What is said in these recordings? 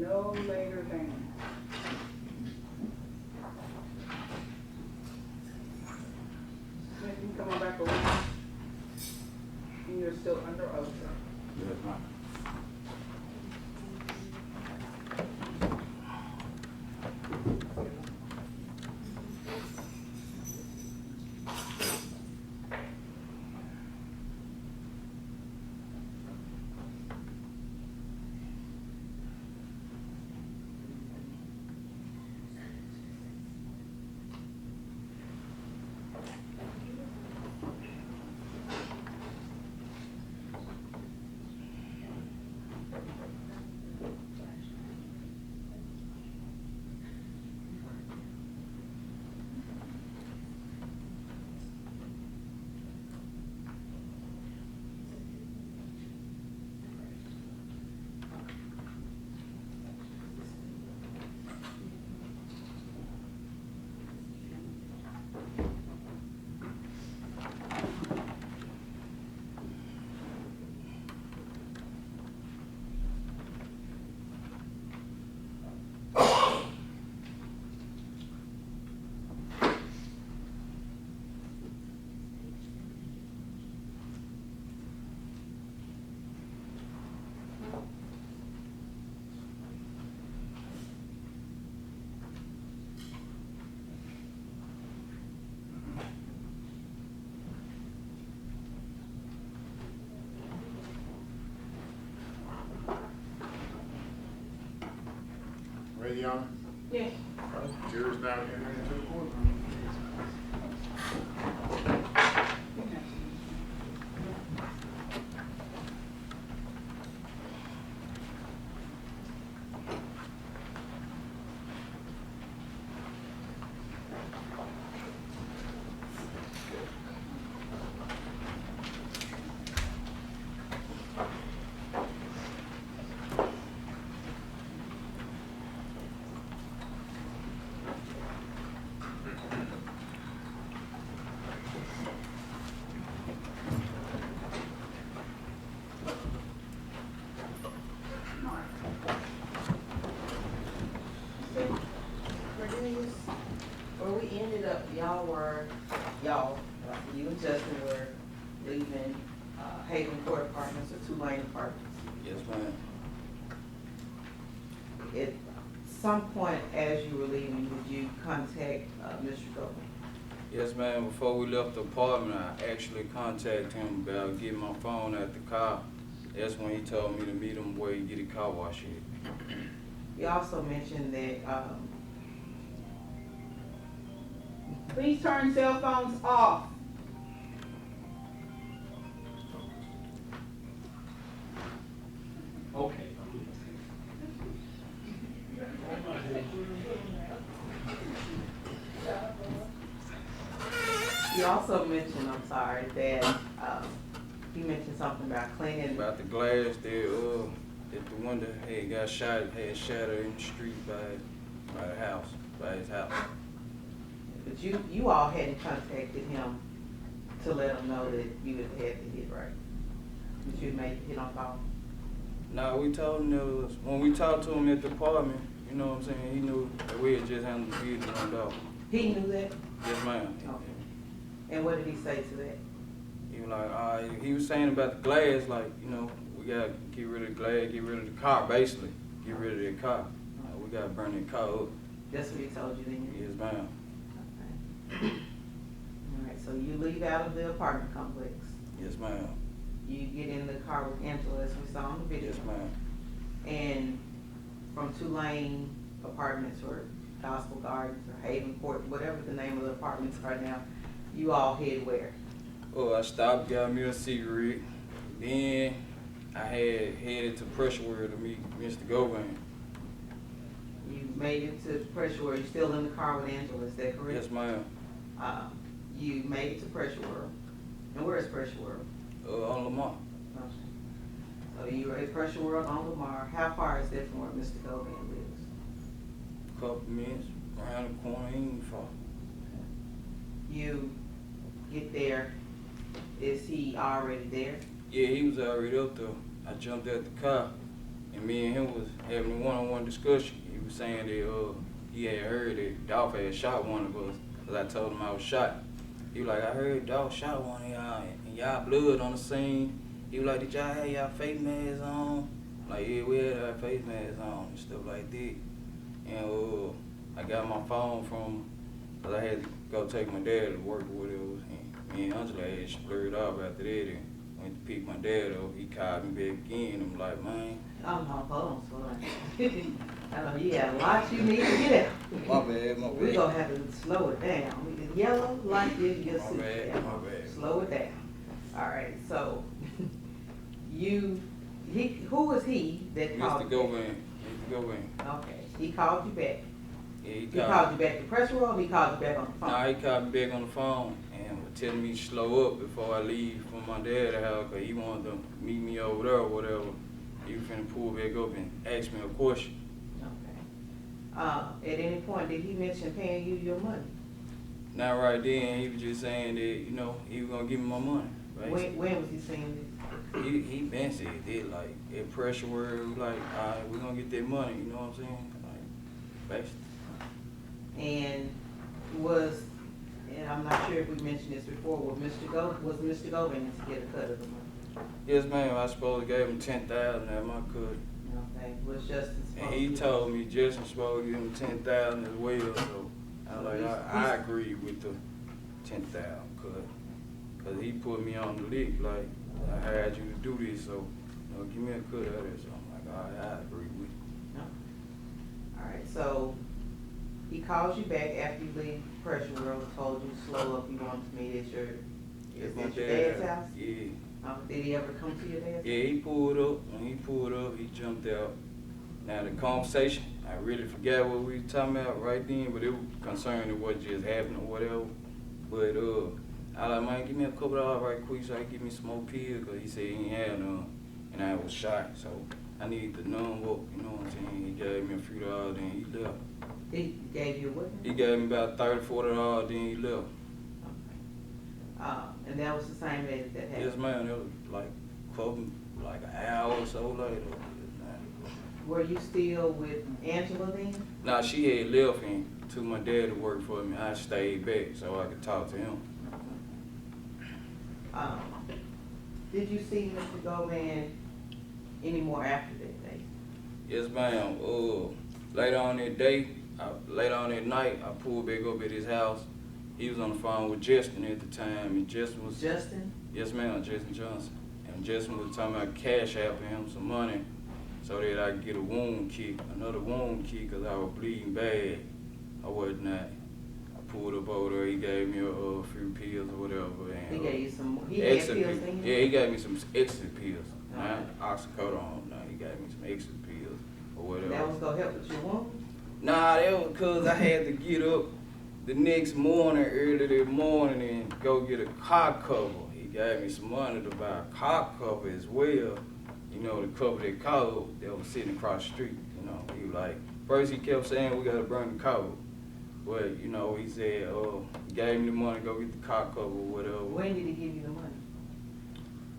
no later than. Smith, you come on back around. And you're still under oath, sir. Yes, ma'am. Ready, Your Honor? Yes. Jury's now entering into the courtroom. Cornelius, where we ended up, you and Justin were leaving Haven Court Apartments or Tulane Apartments. Yes, ma'am. At some point as you were leaving, did you contact Mr. Govan? Yes, ma'am. Before we left the apartment, I actually contacted him about getting my phone at the car. That's when he told me to meet him where he get a car wash at. You also mentioned that Please turn cell phones off. Okay. you also mentioned, I'm sorry, that you mentioned something about cleaning. About the glass there, at the window, had got shot, had shattered in the street by the house, by his house. But you all hadn't contacted him to let him know that you had had the hit, right? That you had made the hit on call? No, we told him that was, when we talked to him at the apartment, you know what I'm saying, he knew that we had just handled the business on Dolph. He knew that? Yes, ma'am. Okay. And what did he say to that? He was like, he was saying about the glass, like, you know, we gotta get rid of the glass, get rid of the car, basically. Get rid of the car. We gotta burn the car up. That's what he told you then? Yes, ma'am. Okay. All right, so you leave out of the apartment complex. Yes, ma'am. You get in the car with Angela, as we saw on the video. Yes, ma'am. And from Tulane Apartments or Gospel Gardens or Haven Court, whatever the name of the apartments are now, you all head where? Oh, I stopped, got me a cigarette. Then I had headed to Pressure to meet Mr. Govan. You made it to Pressure World. You're still in the car with Angela, is that correct? Yes, ma'am. You made it to Pressure World. And where is Pressure World? On Lamar. Okay. So you were at Pressure World on Lamar. How far is that from where Mr. Govan lives? Couple minutes, around the corner, he ain't far. You get there. Is he already there? Yeah, he was already up there. I jumped out the car, and me and him was having a one-on-one discussion. He was saying that he had heard that Dolph had shot one of us, cause I told him I was shot. He was like, I heard Dolph shot one of y'all, and y'all blood on the scene. He was like, did y'all have y'all face masks on? Like, yeah, we had our face masks on and stuff like that. And I got my phone from him, cause I had to go take my dad to work or whatever. And me and Angela had splurred off after that and went to pick my dad up. He called me back again. I'm like, man. Oh, no, hold on, son. I know you got a lot you need to get out. My bad, my bad. We're going to have to slow it down. The yellow light is your suit. My bad. Slow it down. All right, so who was he that called Mr. you back? Govan. Mr. Govan. Okay, he called you back. Yeah, He called you back to press roll, or he called you back on the phone? Nah, he called me back on the phone and was telling me to slow up before I leave from my dad's house, cause he wanted to meet me over there or whatever. He was finna pull back up and ask me a question. Okay. At any point, did he mention paying you your money? Not right then, he was just saying that, he was gonna give me my money. Right? When was he saying this? He been said that, like, that pressure word, like, all right, we're gonna get that money, you know what I'm saying? Like, basically. And I'm not sure if we mentioned this before, was Mr. Govan to get a cut of the money? Yes, ma'am, I supposed to gave him 10,000 at my cut. Okay, was Justin supposed And he to? told me Justin supposed to give him 10,000 as well, so I was like, I agree with the 10,000 cut. Cause he put me on the lick, like, I hired you to do this, so, give me a cut of it. So I'm like, all right, I agree with you. No. All right, so he calls you back after you leave pressure world, told you to slow up, you wanted to meet at your dad's house? Yeah. Did he ever come to your dad's house? Yeah, he pulled up. When he pulled up, he jumped out. Now the conversation, I really forgot what we were talking about right then, but it was concerning what just happened or whatever. But I like, man, give me a couple of dollars right quick so I can get me some more pills, cause he said he ain't had none, and I was shot, so I need to numb up, you know what I'm saying? He gave me a few dollars, then he left. He gave you what? He gave me about $30, $40, then he left. Okay. And that was the same day that happened? Yes, ma'am, it was like an hour or so later. Were you still with Angela then? Nah, she had left and took my dad to work for me. I stayed back so I could talk to him. Did you see Mr. Govan any more after that day? Yes, ma'am. Later on that night, I pulled back up at his house. He was on the phone with Justin at the time, and Justin was... Justin? Yes, ma'am, Justin Johnson. And Justin was talking about cash out for him some money so that I could get another wound kick, because I was bleeding bad or whatnot. I pulled up over there, he gave me a few pills or whatever. And, he gave you some, he had pills in you? Yeah, he gave me some ecstasy pills. Okay. Not oxycodone, no, he gave me some ecstasy pills or whatever. That was gonna help with your wound? Nah, that was because I had to get up the next morning, early that morning, and go get a car cover. He gave me some money to buy a car cover as well, to cover that car that was sitting across the street, He was like, first he kept saying we gotta bring the cover. But, he said, he gave me the money, go get the car cover or whatever. When did he give you the money?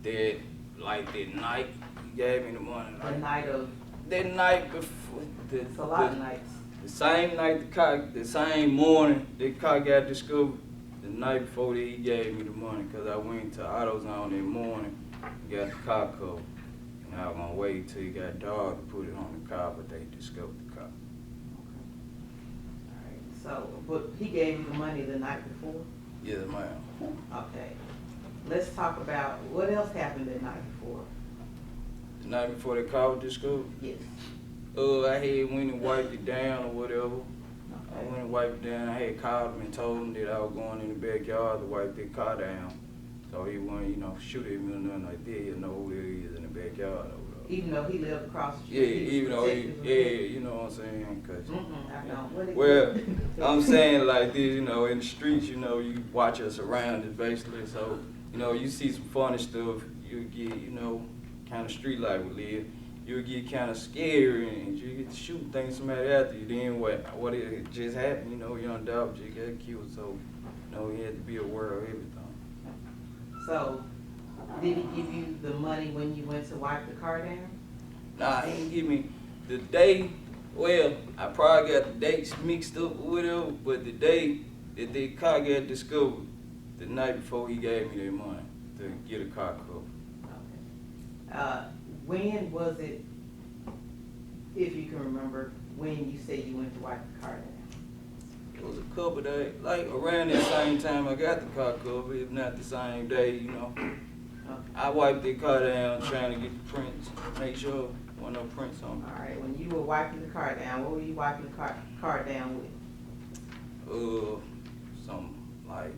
That night, he gave me the money. The night of? That night before. It's a lot of nights. The same night the same morning the car got discovered, the night before that he gave me the money, because I went to AutoZone that morning and got the car covered. And I was going to wait till it got dark to put it on the car, but they discovered the car. All right, so, but he gave you the money the night before? Yes, ma'am. Okay. Let's talk about what else happened the night before. The night before the car was discovered? Yes. I had went and wiped it down or whatever. Okay. I went and wiped it down. I had called him and told him that I was going in the backyard to wipe that car down. So he wouldn't, shoot at me or nothing like that. He'll know who it is in the backyard over there. Even though he lived across the Yeah, street? even though you know what I'm saying? Cause, I don't. well, I'm saying like this, in the streets, you watch your surroundings basically. So, you see some funny stuff, you get, kind of street life we live. You'll get kind of scary and you get to shoot things somebody after you. Then what it just happened, Young Dolph just got killed, so he had to be aware of everything. So, did he give you the money when you went to wipe the car down? Nah, he didn't give me the day. Well, I probably got the dates mixed up or whatever, but the day that the car got discovered, the night before he gave me that money to get a car cover. Okay. When was it, if you can remember, when you said you went to wipe the car down? It was a couple days, like around that same time I got the car cover, if not the same day, you know. Okay. I wiped the car down trying to get the prints, make sure there wasn't no prints on it. All right, when you were wiping the car down, what were you wiping the car down with? Some like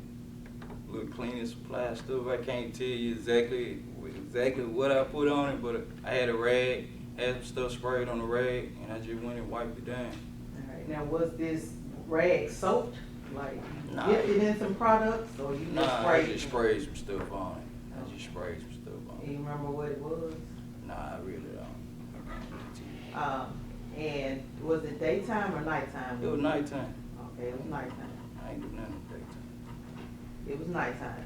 little cleaning supply stuff. I can't tell you exactly what I put on it, but I had a rag, had some stuff sprayed on the rag, and I just went and wiped it down. All right, now was this rag soaked? Like you Nah. dipped it in some products, or you just Nah, sprayed I just it? sprayed some stuff on it. I just sprayed some stuff on Do you it. remember what it was? Nah, I really don't. And was it daytime or nighttime? It was nighttime. Okay, it was nighttime. I ain't do nothing in the daytime. It was nighttime.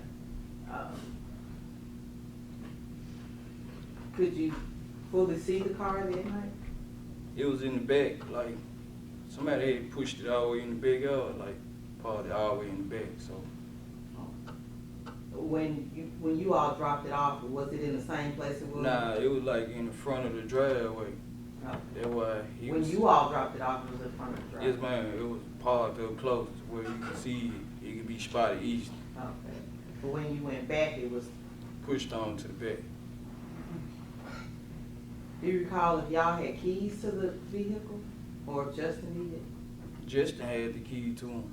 Could you fully see the car that night? It was in the back, like somebody had pushed it all the way in the backyard, like parked it all the way in the back. So When you all dropped it off, was it in the same place it was? nah, it was like in the front of the driveway. Okay. That's why he When was. you all dropped it off, it was in front of the driveway? Yes, ma'am. It was parked up close to where you could see it. It could be spotted east, Okay. But when you went back, it was, pushed on to the back. do you recall if y'all had keys to the vehicle, or if Justin needed? Justin had the key to him.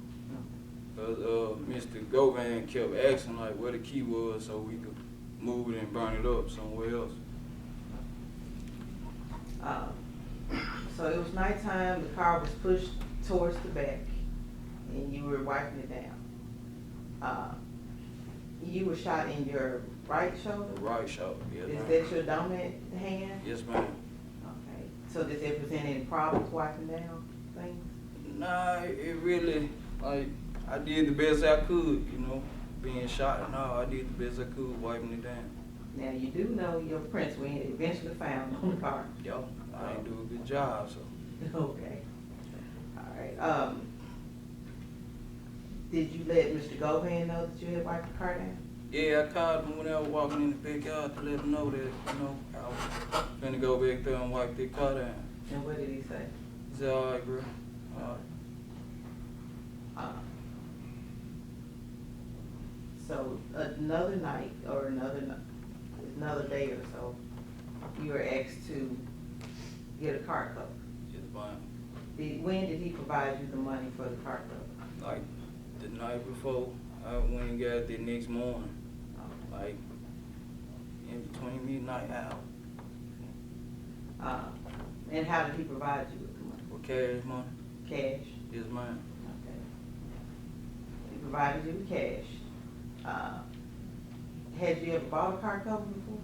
Mr. Govan kept asking like where the key was so we could move it and burn it up somewhere else. So it was nighttime, the car was pushed towards the back, and you were wiping it down. You were shot in your right shoulder? The right shoulder, yes, Is ma'am. that your dominant hand? Yes, ma'am. Okay, so did it present any problems wiping down things? Nah, it really, like, I did the best I could, you know, being shot and all. I did the best I could wiping it down. Now, you do know your prints were eventually found on the car. Yo, I ain't do a good job, so. Okay. All right, did you let Mr. Govan know that you had wiped the car down? Yeah, I called him when I was walking in the backyard to let him know that, you know, I was finna go back there and wipe their car down. And what did he say? He said, all right, bro. All right. So another night or another day or so, you were asked to get a car cover. Just fine. When did he provide you the money for the car cover? Like the night before, I went and got it the next morning. Like in between midnight hour. And how did he provide you with the money? For cash money. Cash? Yes, ma'am. Okay. He provided you with cash. Had you ever bought a car cover before?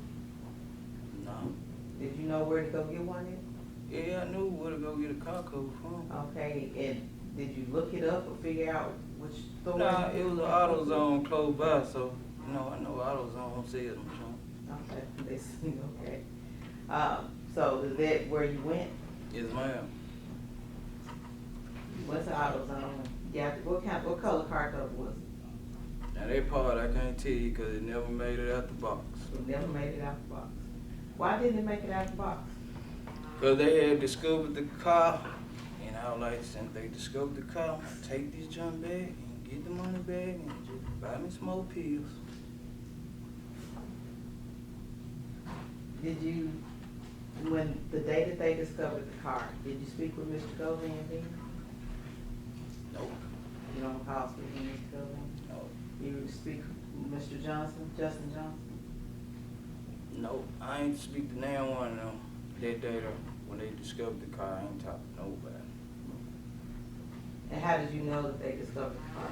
No. Did you know where to go get one at? Yeah, I knew where to go get a car cover from. Okay, and did you look it up or figure out which store? Nah, it was an AutoZone close by, so you know I know AutoZone sells them. Okay, they see, okay. So is that where you went? Yes, ma'am. You went to AutoZone. Yeah, what color car cover was it? Now that part I can't tell you because it never made it out the box. It never made it out the box. Why didn't it make it out the box? Because they had discovered the car, and I was like, since they discovered the car, I'm gonna take this junk bag and get the money back and just buy me some more pills. Did you, when the day that they discovered the car, did you speak with Mr. Govan then? Nope. You don't recall speaking with Mr. Govan? No. You speak with Mr. Justin Johnson? Nope. I ain't speak to no one of them that day though. When they discovered the car, I ain't talk to nobody. And how did you know that they discovered the car?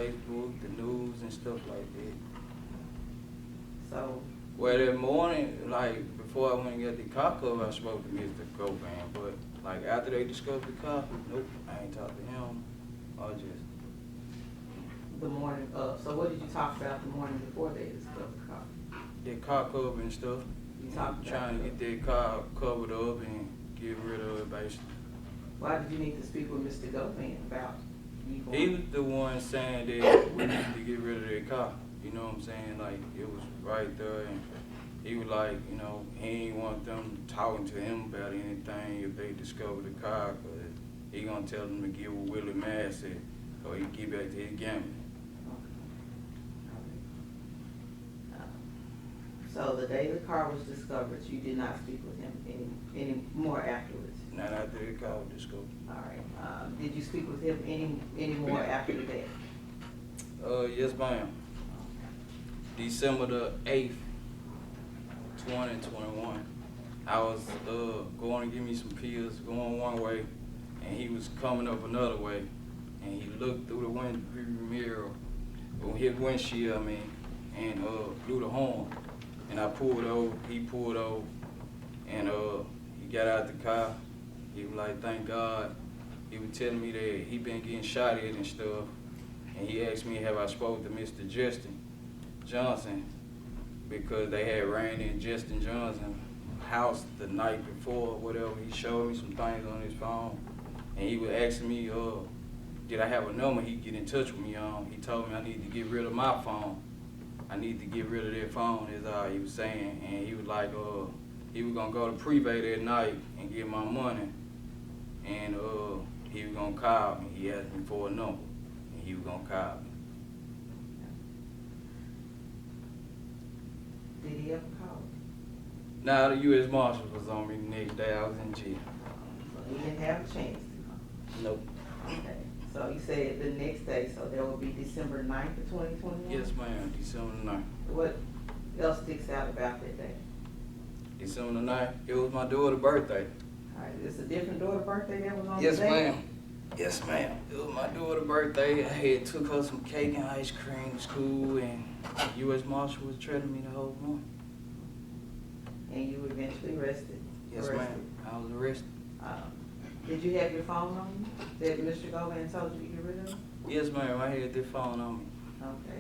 Facebook, the news and stuff like that. So, Well, that morning, like, before I went and got the car cover, I spoke to Mr. Govan, but, like, after they discovered the car, nope, I ain't talked to him. I just, the morning of, so what did you talk about the morning before they discovered the car? that car cover and stuff. You I'm talked trying to about get that car covered up and get rid of it, basically. Why did you need to speak with Mr. Govan about you going? He was the one saying that we need to get rid of that car. You know what I'm saying? Like, it was right there, and he was like, you know, he ain't want them talking to him about anything if they discover the car, because he gonna tell them to give what Willie Mass said, or he get back to his gambling. So the day the car was discovered, you did not speak with him any more afterwards? Not after the car was discovered. All right. Did you speak with him any more after that? Yes, ma'am. December the 8th, 2021. I was going to give me some pills, going one way, and he was coming up another way, and he looked through the mirror, or his windshield, I mean, and blew the horn. And I pulled over, he pulled over, and he got out the car. He was like, thank God. He was telling me that he been getting shot at and stuff, and he asked me have I spoke to Mr. Justin Johnson, because they had ran in Justin Johnson's house the night before, whatever. He showed me some things on his phone, and he was asking me, did I have a number he could get in touch with me on. He told me I need to get rid of my phone. I need to get rid of that phone, is all he was saying. And he was like, he was gonna go to Privé that night and get my money, and he was gonna call me. He asked me for a number, and he was gonna call me. Did he ever call? Now the U.S. Marshal was on me the next day. I was in jail. So he didn't have a chance to call? Nope. Okay. So you said the next day, so that will be December 9th of 2021? Yes, ma'am. December the 9th. What else sticks out about that day? December the 9th. It was my daughter's birthday. All right, it's a different daughter's birthday that was on Yes, the day? ma'am. Yes, ma'am. It was my daughter's birthday. I had took her some cake and ice cream to school, and U.S. Marshal was trailing me the whole morning. And you were eventually arrested? Yes, ma'am. I was arrested. Did you have your phone on you that Mr. Govan told you to get rid of? Yes, ma'am. I had that phone on me. Okay.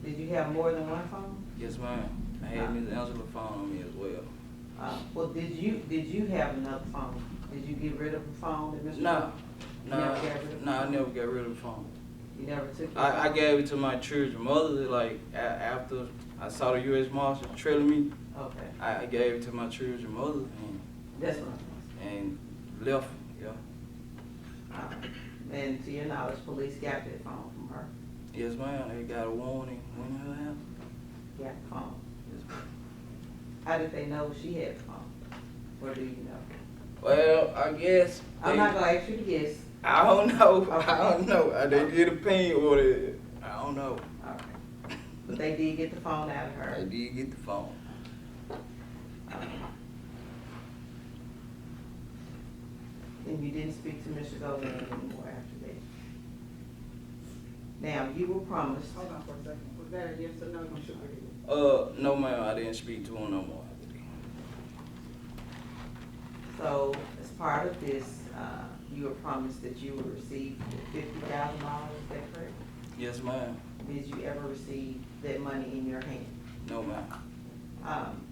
Did you have more than one phone? Yes, ma'am. I had Miss Angela's phone on me as well. Well, did you have another phone? Did you get rid of the phone that Mr. No. You never got rid of the No, I phone? never got rid of the phone. You never took your I phone? gave it to my children's mother, like, after I saw the U.S. Marshal trailing me. Okay. I gave it to my children's mother That's what I'm and left, yeah. asking. And to your knowledge, police got that phone from her? Yes, ma'am. They got a warning when her house. Got the phone. Yes, ma'am. How did they know she had the phone? Or do you know? Well, I guess I'm not gonna ask you to guess. I don't know. Okay. I don't know. They did a pin order. I don't know. All right. But they did get the phone out of her. They did get the phone. And you didn't speak to Mr. Govan anymore after that. Now, you were promised. Hold on for a second. Was that a yes or no? You shook your head. No, ma'am. I didn't speak to him no more. So, as part of this, you were promised that you would receive $50,000, is that correct? Yes, ma'am. Did you ever receive that money in your hand? No, ma'am.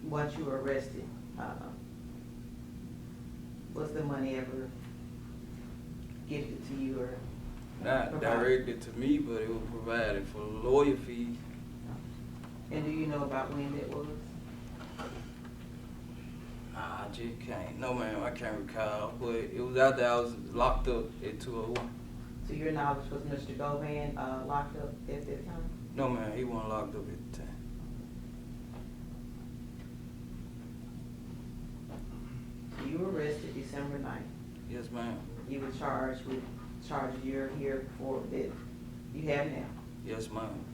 Once you were arrested, was the money ever gifted to you or? Not provided? directed to me, but it was provided for lawyer fees. And do you know about when that was? Nah, I just can't. No, ma'am, I can't recall. But it was after I was locked up at 201. To your knowledge, was Mr. Govan locked up at that time? No, ma'am, he wasn't locked up at the time. So you were arrested December 9th. Yes, ma'am. You were charged with charges you're here for that you have now. Yes, ma'am.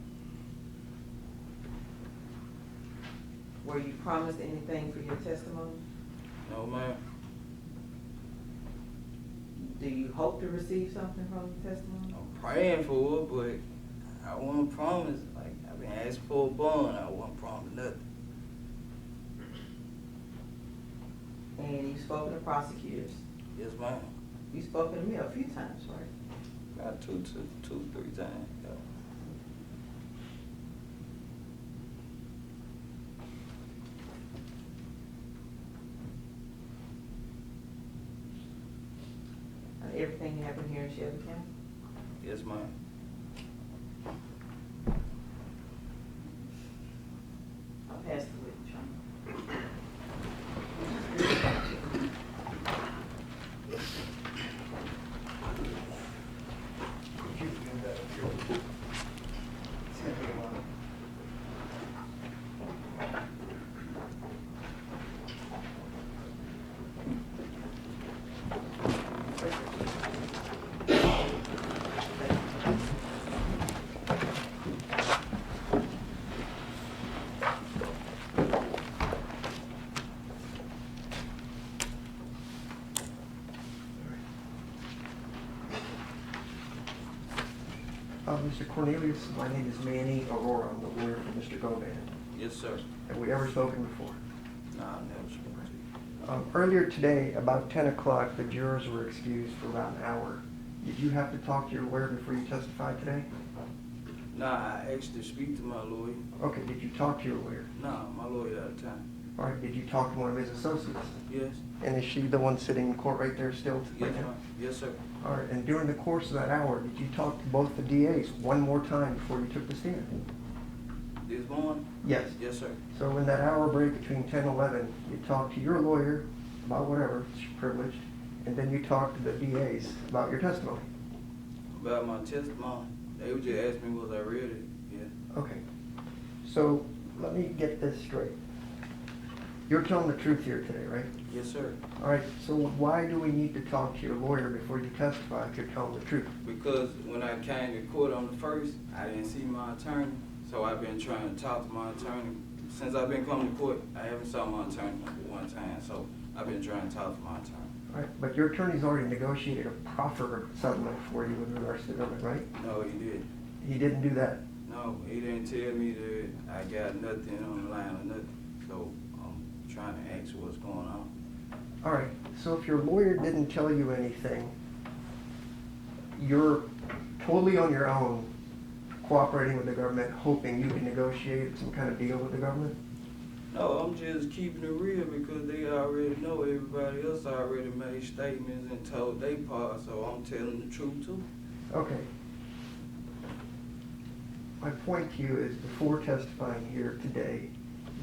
Were you promised anything for your testimony? No, ma'am. Do you hope to receive something from the testimony? I'm praying for it, but I wasn't promised. Like, I've been asking for a bond. I wasn't promised nothing. And you've spoken to prosecutors. Yes, ma'am. You've spoken to me a few times, right? About two, 3 times. Yeah. everything happened here in Shelby County? Yes, ma'am. I'll pass the witness. Mr. Cornelius, my name is Manny Aurora. I'm the lawyer for Mr. Govan. Yes, sir. Have we ever spoken before? Nah, I never spoke to you. Earlier today, about 10 o'clock, the jurors were excused for about an hour. Did you have to talk to your lawyer before you testified today? Nah, I asked to speak to my lawyer. Okay, did you talk to your lawyer? Nah, my lawyer out of time. All right, did you talk to one of his associates? Yes. And is she the one sitting in court right there still? Yes, right now? ma'am. Yes, sir. All right, and during the course of that hour, did you talk to both the DAs one more time before you took the stand? This morning? Yes. Yes, sir. So in that hour break between 10 and 11, you talked to your lawyer about whatever, it's privileged, and then you talked to the DAs about your testimony. About my testimony, they would just ask me was I ready. Yeah. Okay. So let me get this straight. You're telling the truth here today, right? Yes, sir. All right, so why do we need to talk to your lawyer before you testify if you're telling the truth? Because when I came to court on the first, I didn't see my attorney, so I've been trying to talk to my attorney. Since I've been coming to court, I haven't saw my attorney one time, so I've been trying to talk to my attorney. All right, but your attorney's already negotiated a proffer settlement for you with regards to the government, right? No, he didn't. He didn't do that. No, he didn't tell me that I got nothing on the line or nothing, so I'm trying to ask what's going on. All right, so if your lawyer didn't tell you anything, you're totally on your own, cooperating with the government, hoping you can negotiate some kind of deal with the government? No, I'm just keeping it real because they already know everybody else already made statements and told their part, so I'm telling the truth too. Okay. My point to you is before testifying here today,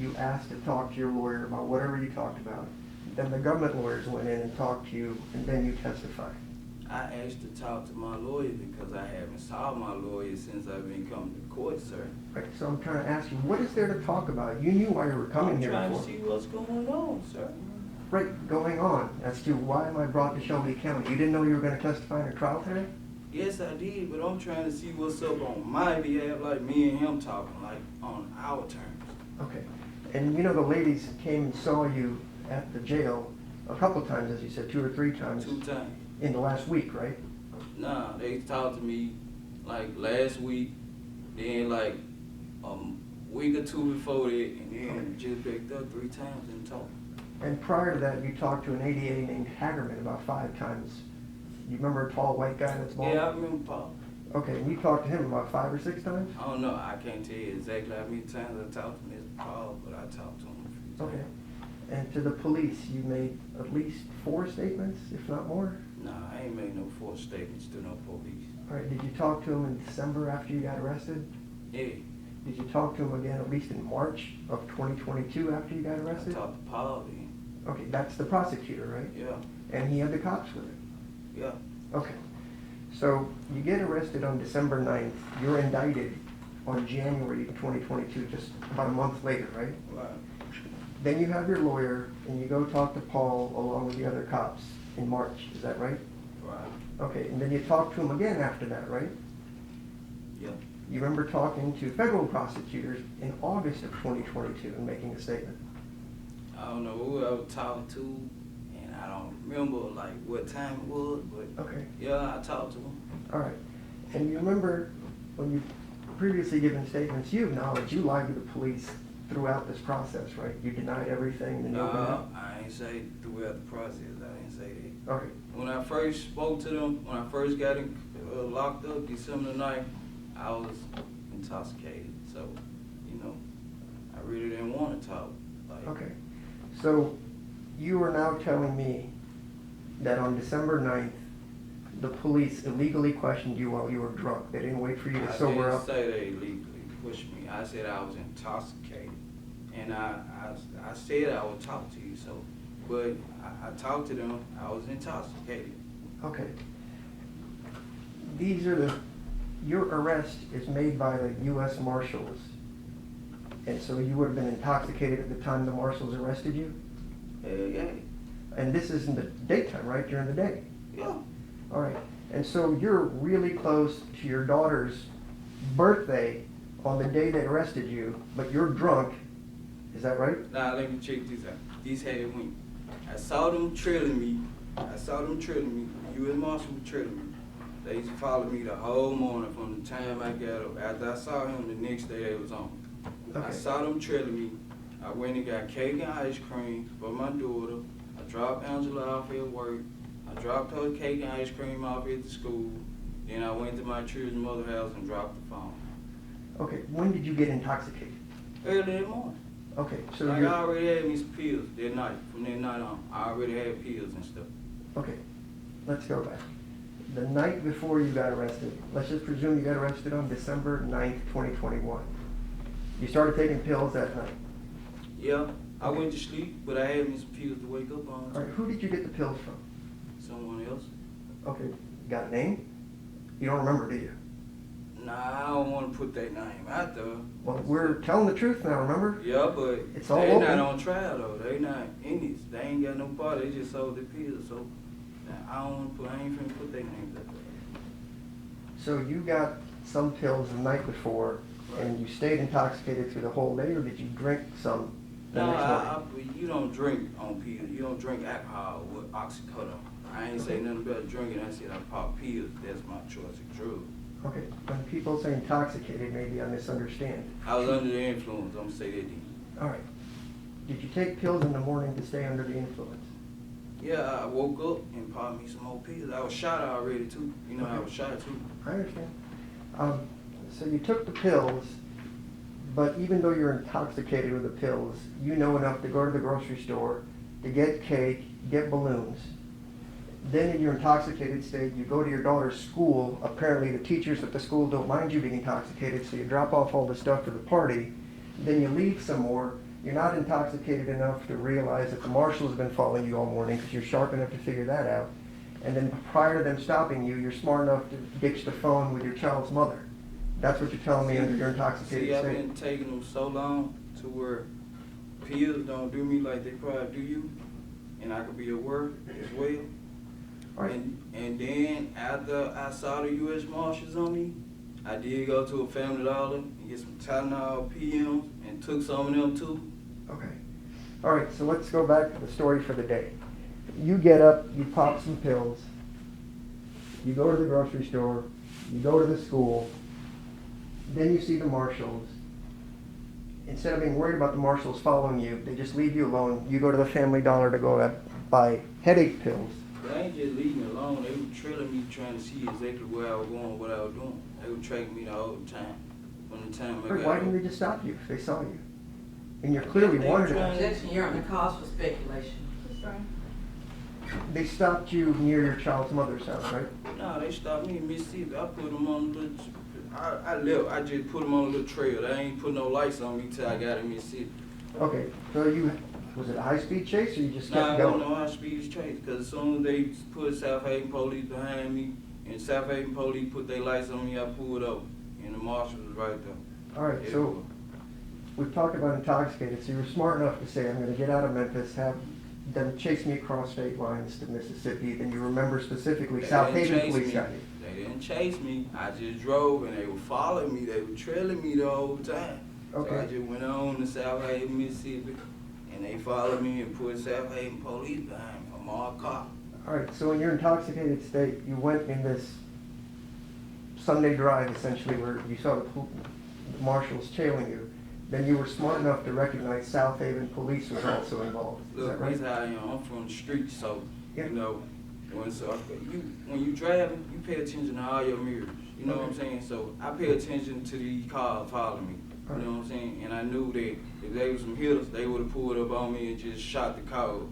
you asked to talk to your lawyer about whatever you talked about. Then the government lawyers went in and talked to you, and then you testified. I asked to talk to my lawyer because I haven't saw my lawyer since I've been coming to court, sir. Right, so I'm trying to ask you, what is there to talk about? You knew why you were coming I'm here trying before. to see what's going on, sir. Right, going on as to why am I brought to Shelby County? You didn't know you were going to testify in a trial today? Yes, I did, but I'm trying to see what's up on my behalf, like me and him talking, like on our terms. Okay. And you know the ladies came and saw you at the jail a couple times, as you said, 2 or 3 times. 2 times. In the last week, right? Nah, they talked to me like last week, then like a week or 2 before that, and then just picked up 3 times and talked. And prior to that, you talked to an ADA named Hagerman about 5 times. You remember a tall white guy that's bald? Yeah, I remember Paul. Okay, and you talked to him about 5 or 6 times? I don't know, I can't tell you exactly how many times I talked to Mr. Paul, but I talked to him a few times. Okay. And to the police, you made at least 4 statements, if not more? Nah, I ain't made no false statements to no police. All right, did you talk to him in December after you got arrested? Yeah, Did you talk to him again at least in March of 2022 after you got I arrested? talked to Paul then. Okay, that's the prosecutor, right? Yeah, And he had the cops with him? yeah. Okay. So you get arrested on December 9th. You're indicted on January 2022, just about a month later, right? Right. Then you have your lawyer and you go talk to Paul along with the other cops in March. Is that right? Right. Okay, and then you talk to him again after that, right? Yeah. You remember talking to federal prosecutors in August of 2022 and making a statement. I don't know who I was talking to, and I don't remember like what time it was, but Okay. yeah, I talked to him. All right. And you remember when you previously given statements, you acknowledged you lied to the police throughout this process, right? You denied everything. And No, I ain't say throughout the process. I didn't say that. Okay. When I first spoke to them, when I first got locked up December 9th, I was intoxicated. So, you know, I really didn't want to talk. Like, Okay. So you are now telling me that on December 9th, the police illegally questioned you while you were drunk. They didn't wait for you to I sober didn't up. say they illegally pushed me. I said I was intoxicated. And I said I would talk to you, so, but I talked to them, I was intoxicated. Okay. Your arrest is made by the U.S. Marshals. And so you would have been intoxicated at the time the Marshals arrested you? Yeah. And this is in the daytime, right? During the day? Yeah. All right. And so you're really close to your daughter's birthday on the day they arrested you, but you're drunk. Is that right? Now let me check this out. This how it went. I saw them trailing me. The U.S. Marshal was trailing me. They used to follow me the whole morning from the time I got up. After I saw him, the next day they was on me. Okay. I saw them trailing me. I went and got cake and ice cream for my daughter. I dropped Angela off at work. I dropped her cake and ice cream off at the school. Then I went to my children's mother's house and dropped the phone. Okay. When did you get intoxicated? Early that morning. Okay. So Like you're... I already had me some pills that night. From that night on, I already had pills and stuff. Okay. Let's go back. The night before you got arrested, let's just presume you got arrested on December 9th, 2021. You started taking pills that night. Yeah, I went to sleep, but I had me some pills to wake up on. All right. Who did you get the pills from? Someone else. Okay. Got a name? You don't remember, do you? Nah, I don't want to put that name out there. Well, we're telling the truth now, remember? Yeah, but It's all they open. not on trial though. They not in this. They ain't got no part. They just sold the pills. So I don't want to put. I ain't finna put their names out there. So you got some pills the night before, and you stayed intoxicated through the whole day, or did you drink some the No, next morning? you don't drink on pills. You don't drink alcohol with oxycodone. I ain't say nothing about drinking. I said I pop pills. That's my choice of drug. Okay, when people say intoxicated, maybe I misunderstand. I was under the influence. I'm gonna say that then. All right. Did you take pills in the morning to stay under the influence? Yeah, I woke up and popped me some more pills. I was shot already too. You know, I was shot too. I understand. So you took the pills, but even though you're intoxicated with the pills, you know enough to go to the grocery store, to get cake, get balloons. Then in your intoxicated state, you go to your daughter's school. Apparently the teachers at the school don't mind you being intoxicated, so you drop off all the stuff for the party. Then you leave some more. You're not intoxicated enough to realize that the marshals have been following you all morning because you're sharp enough to figure that out. And then prior to them stopping you, you're smart enough to ditch the phone with your child's mother. That's what you're telling me under your intoxicated See, I've state. been taking them so long to where pills don't do me like they probably do you, and I could be aware as well. Right. And then after I saw the U.S. Marshals on me, I did go to a Family Dollar and get some Tylenol PMs and took some of them too. Okay. All right, so let's go back to the story for the day. You get up, you pop some pills, you go to the grocery store, you go to the school, then you see the marshals. Instead of being worried about the marshals following you, they just leave you alone. You go to the Family Dollar to go buy headache pills. They ain't just leave me alone. They were trailing me trying to see exactly where I was going, what I was doing. They were tracking me the whole time. From the time I got Why up. didn't they just stop you if they saw you? And you're clearly wanted to. Objection, Your Honor, cause for speculation. That's fine. They stopped you near your child's mother's house, right? No, they stopped me in Mississippi. I put them on a little. I left. I just put them on a little trail. They ain't put no lights on me till I got in Mississippi. Okay, so was it a high-speed chase or you just Nah, kept I don't going? know how speed chase. Cause as soon as they put South Haven police behind me, and South Haven police put their lights on me, I pulled over, and the marshal was right there. All right, so we've talked about intoxicated, so you were smart enough to say, I'm going to get out of Memphis, have them chase me across state lines to Mississippi, then you remember specifically They South didn't Haven chase police me. got you. They didn't chase me. I just drove, and they were following me. They were trailing me the whole time. Okay. So I just went on to South Haven, Mississippi, and they followed me and put South Haven police behind me, a marked car. All right, so in your intoxicated state, you went in this Sunday drive, essentially, where you saw the marshals trailing you. Then you were smart enough to recognize South Haven police was also involved. Is Look, that right? this how I am. I'm from the street, so Yeah. you know, when you driving, you pay attention to all your mirrors. You know what I'm saying? So I pay attention to these cars following me. You know what I'm saying? And I knew that if they was some hitters, they would have pulled up on me and just shot the car up.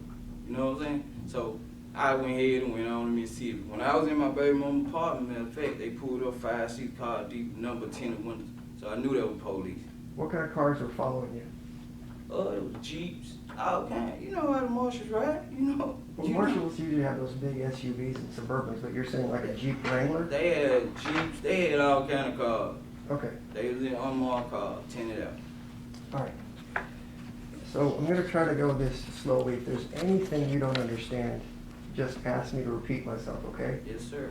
You know what I'm saying? So I went ahead and went on to Mississippi. When I was in my baby mama's apartment, matter of fact, they pulled up 5-seat car deep, number 10 in windows. So I knew that was police. What kind of cars were following you? It was Jeeps, all kind. You know how the marshals ride, you know. Well, You know. marshals usually have those big SUVs and Suburbans, but you're saying like a Jeep Wrangler? They had Jeeps, they had all kind of cars. Okay, They was in unmarked cars, tinted out. all right. So I'm gonna try to go this slowly. If there's anything you don't understand, just ask me to repeat myself, okay? Yes, sir.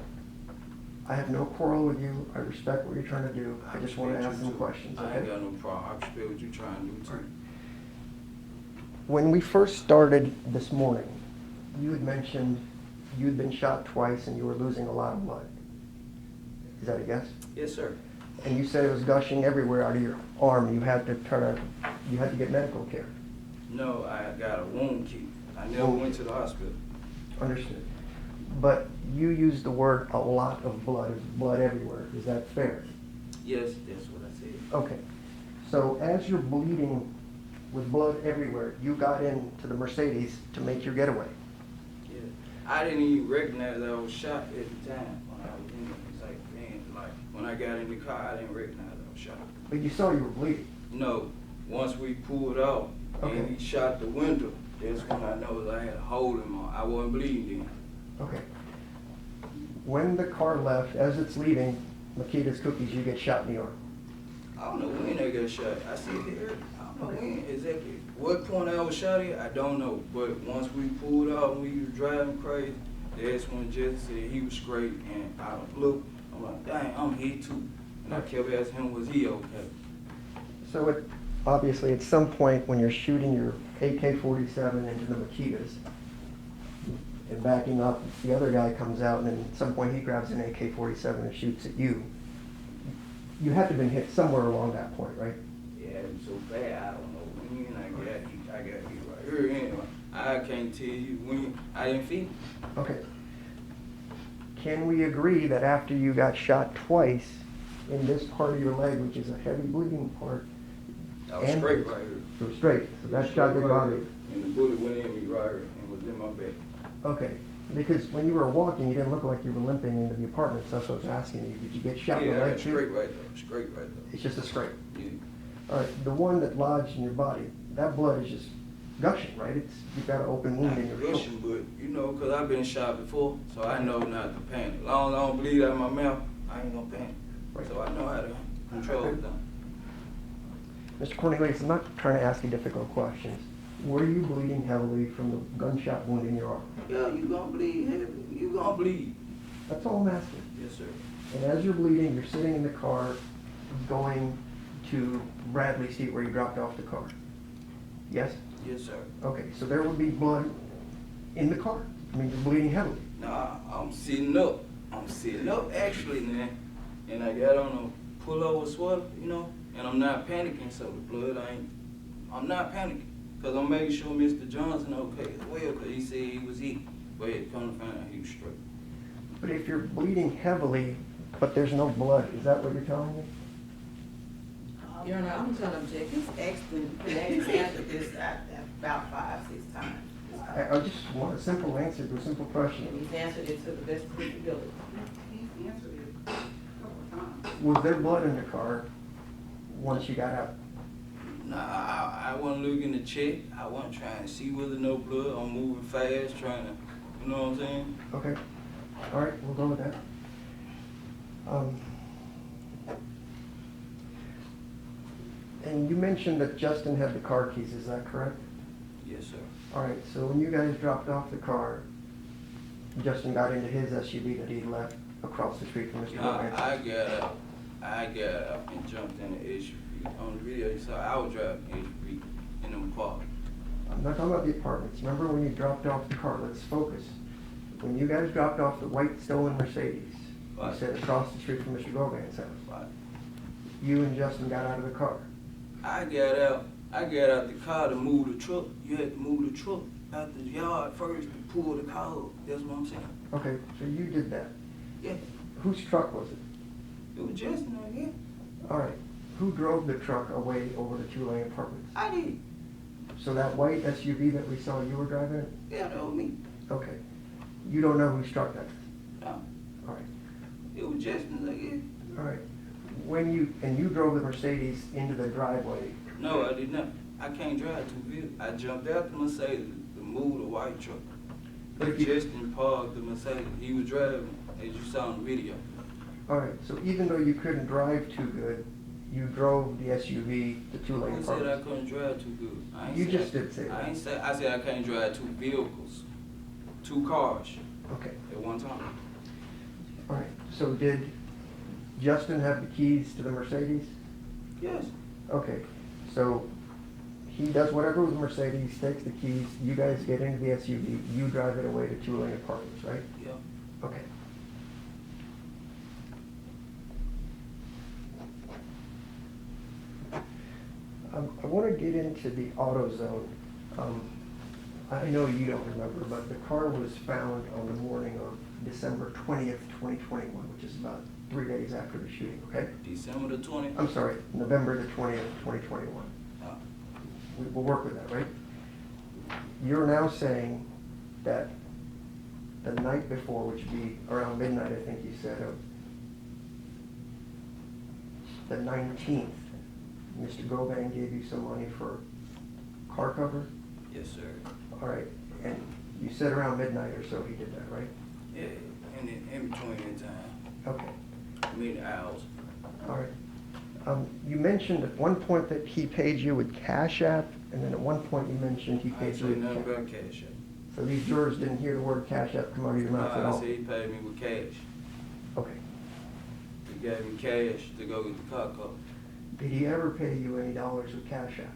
I have no quarrel with you. I respect what you're trying to do. I just want to ask some questions, I ain't okay? got no problem. I respect what you trying to do too. When we first started this morning, you had mentioned you'd been shot twice and you were losing a lot of blood. Is that a yes? Yes, sir. And you said it was gushing everywhere out of your arm. You had to get medical care. No, I got a wound kit. I never went to the hospital. Understood. But you used the word a lot of blood, blood everywhere. Is that fair? Yes, that's what I said. Okay. So as you're bleeding with blood everywhere, you got into the Mercedes to make your getaway. Yeah. I didn't even recognize I was shot at the time when I was in it. It's like, man, like when I got in the car, I didn't recognize I was shot. But you saw you were bleeding. No, once we pulled out Okay. and he shot the window, that's when I know I had a hole in my, I wasn't bleeding then. Okay. When the car left, as it's leaving Makita's Cookies, you get shot in the arm. I don't know when they got shot. I said it earlier. I don't know when exactly. What point I was shot at, I don't know. But once we pulled out and we was driving crazy, that's when Jesse said he was straight. And I looked, I'm like, dang, I'm hit too. And I kept asking him, was he okay? So obviously at some point when you're shooting your AK-47 into the Makitas and backing up, the other guy comes out and then at some point he grabs an AK-47 and shoots at you. You had to have been hit somewhere along that point, right? Yeah, it was so bad, I don't know when I got hit right here. Anyway, I can't tell you when. I didn't feel it. Okay. Can we agree that after you got shot twice in this part of your leg, which is a heavy bleeding part, I was straight right here. it was straight, so that shot didn't bother you? And the bullet went in me right here and was in my back. Okay, because when you were walking, you didn't look like you were limping into the apartment, so that's what I was asking you. Did you get shot in the Yeah, leg too? straight right there. Straight right there. It's just a scrape. Yeah. All right, the one that lodged in your body, that blood is just gushing, right? You've got an open wound in your shoulder. Russian, but you know, cause I've been shot before, so I know not to panic. As long as I don't bleed out of my mouth, I ain't gonna panic. Right. So I know how to control it. Mr. Cornelius, I'm not trying to ask you difficult questions. Were you bleeding heavily from the gunshot wound in your arm? Yeah, you gonna bleed heavy. You gonna bleed. That's all I'm asking. Yes, sir. And as you're bleeding, you're sitting in the car going to Bradley Street where you dropped off the car. Yes? Yes, sir. Okay, so there would be blood in the car. I mean, you're bleeding heavily. Nah, I'm sitting up. I'm sitting up actually, man. And I got on a pullover sweater, you know, and I'm not panicking, so the blood I'm not panicking. Cause I'm making sure Mr. Johnson okay as well, cause he said he was hit. But it come to find out he was straight. But if you're bleeding heavily, but there's no blood, is that what you're telling me? Your Honor, I'm gonna object. He's asked Hernandez answered this about 5-6 times. I just want a simple answer to a simple And question. he's answered it to the best of his ability. He's answered it a couple of times. Was there blood in the car once you got out? Nah, I wasn't looking to check. I wasn't trying to see whether no blood. I'm moving fast, trying to, you know what I'm saying? Okay, all right, we'll go with that. And you mentioned that Justin had the car keys, is that correct? Yes, sir. All right, so when you guys dropped off the car, Justin got into his SUV that he left across the street from Mr. Govan's. I got up and jumped in the SUV. On the video, you saw I was driving the SUV in the apartment. I'm not talking about the apartments. Remember when you dropped off the car? Let's focus. When you guys dropped off the white stolen Mercedes, Right. you said across the street from Mr. Govan's house. Right. You and Justin got out of the car. I got out the car to move the truck. You had to move the truck out the yard first to pull the car up. That's what I'm saying. Okay, so you did that. Yeah. Whose truck was it? It was Justin right here. All right. Who drove the truck away over to Two Lane Apartments? I did. So that white SUV that we saw you were driving it? Yeah, that was me. Okay. You don't know who struck that? No, All right, it was Justin, like it. all right. And you drove the Mercedes into the driveway. No, I did not. I can't drive two vehicles. I jumped out the Mercedes to move the white truck. But But you- Justin parked the Mercedes. He was driving, as you saw in the video. All right, so even though you couldn't drive too good, you drove the SUV, the two-lane Who said I apartment. couldn't drive too good? I ain't You say just that. did say that. I ain't say. I said I can't drive two vehicles, two cars Okay, at one time. all right. So did Justin have the keys to the Mercedes? Yes. Okay, so he does whatever with the Mercedes, takes the keys, you guys get into the SUV, you drive it away to two-lane apartments, right? Yeah. Okay. I want to get into the AutoZone. I know you don't remember, but the car was found on the morning of December 20th, 2021, which is about 3 days after the shooting, okay? December the 20th. I'm sorry, November the 20th, 2021. We'll work with that, right? You're now saying that the night before, which would be around midnight, I think you said, of the 19th, Mr. Govan gave you some money for car cover? Yes, sir. All right, and you said around midnight or so he did that, right? Yeah, in between that time, Okay, many hours. all right. You mentioned at one point that he paid you with Cash App, and then at one point you mentioned he I ain't paid say you with nothing cash. about cash. So these jurors didn't hear the word Cash App come out of your mouth at I all? said he paid me with cash. Okay. He gave me cash to go get the car covered. Did he ever pay you any dollars with Cash App?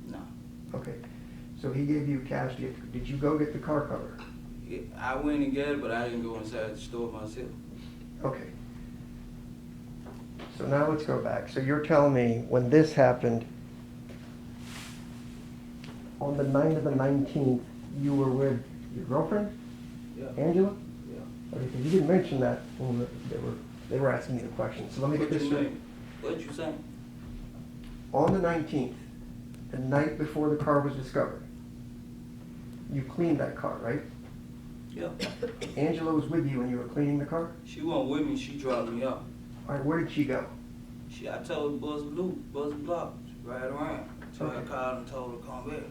No. Okay. So he gave you cash. Did you go get the car cover? I went and got it, but I didn't go inside the store myself. Okay. So now let's go back. So you're telling me when this happened, on the night of the 19th, you were with your girlfriend, Yeah. Angela? Yeah. Okay, 'cause you didn't mention that when they were asking me the question. So let me get What this you straight. mean? What you saying? On the 19th, the night before the car was discovered, you cleaned that car, right? Yeah. Angela was with you when you were cleaning the car? She wasn't with me. She dropped me off. All right, where did she go? I told her buzz a loop, buzz a block, right around. So I Okay. called and told her to come back.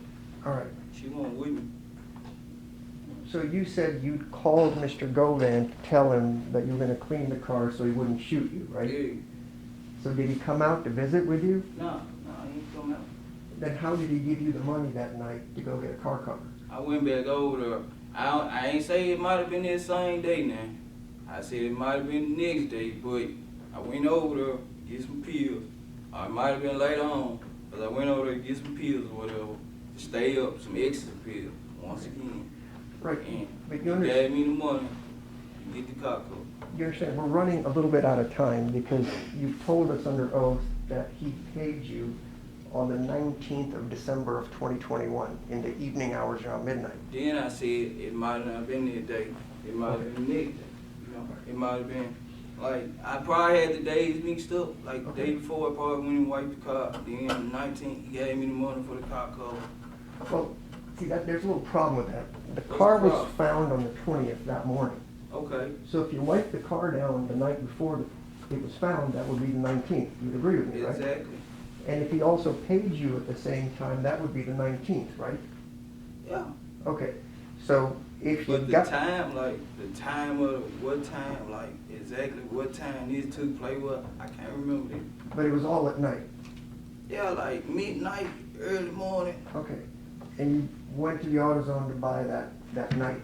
All right. She wasn't with me. So you said you called Mr. Govan to tell him that you were gonna clean the car so he wouldn't shoot you, right? Yeah. So did he come out to visit with you? No, he ain't come out. Then how did he give you the money that night to go get a car cover? I went back over there. I ain't say it might have been that same day now. I said it might have been the next day, but I went over there to get some pills. Or it might have been later on, because I went over there to get some pills or whatever, to stay up, some extra pills, once again. Right, And but he you gave understand, me the money to get the car covered. you understand, we're running a little bit out of time because you told us under oath that he paid you on the 19th of December of 2021 in the evening hours around midnight. Then I said it might not have been that day. It might have been the next day. You know, it might have been like I probably had the days mixed up. Like the day before, I probably went and wiped the car. Then the 19th, he gave me the money for the car cover. Well, see, there's a little problem with that. The What's car the was problem? found on the 20th that morning. Okay, So if you wiped the car down the night before it was found, that would be the 19th. You'd agree with me, right? exactly. And if he also paid you at the same time, that would be the 19th, right? Yeah. Okay, so if you But the got... time, like the time of what time, like exactly what time this took place, what I can't remember that. But it was all at night. Yeah, like midnight, early morning. Okay. And you went to the AutoZone to buy that night,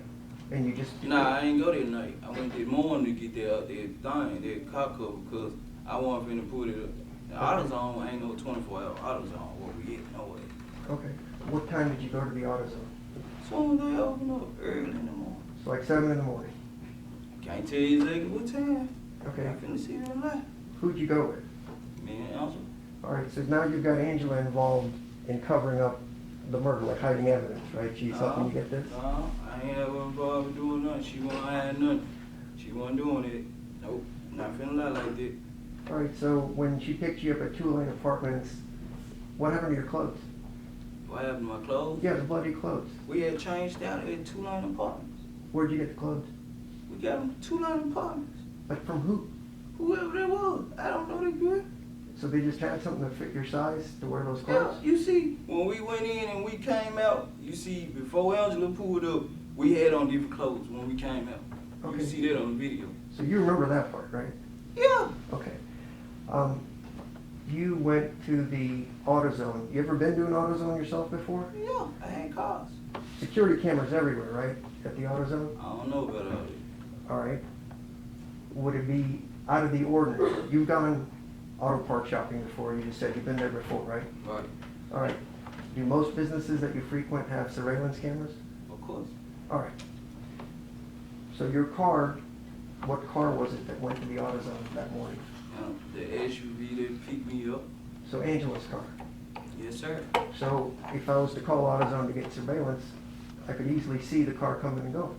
and you just... Nah, I ain't go that night. I went that morning to get that car cover, because I wasn't finna put it up. The AutoZone ain't no 24-hour AutoZone where we get, no way. Okay. What time did you go to the AutoZone? So they open up early in the morning. So like 7 in the morning. Can't tell you exactly what time. Okay. I finna see that light. Who'd you go with? Me and Angela. All right, so now you've got Angela involved in covering up the murder, like hiding evidence, right? She's helping you get this? No, I ain't ever involved with doing nothing. She wasn't hiding nothing. She wasn't doing it. Nope, not finna lie like that. All right, so when she picked you up at 2-lane apartments, what happened to your clothes? What happened to my clothes? Yeah, the bloody clothes. We had changed out at 2-lane apartments. Where'd you get the clothes? We got them 2 line partners. Like from who? Whoever they was, I don't know that good. So they just had something to fit your size to wear those Yeah, clothes? you see, when we went in and we came out, you see, before Angela pulled up, we had on different clothes when we came out. Okay. You see that on the video. So you remember that part, right? Yeah. Okay. You went to the AutoZone. You ever been to an AutoZone yourself before? Yeah, I had cars. Security cameras everywhere, right? At the AutoZone? I don't know about all that. All right. Would it be out of the ordinary? You've gone auto part shopping before. You just said you've been there before, right? Right. All right. Do most businesses that you frequent have surveillance cameras? Of course. All right. So your car, what car was it that went to the AutoZone that morning? The SUV that picked me up. So Angela's car. Yes, sir. So if I was to call AutoZone to get surveillance, I could easily see the car coming and going.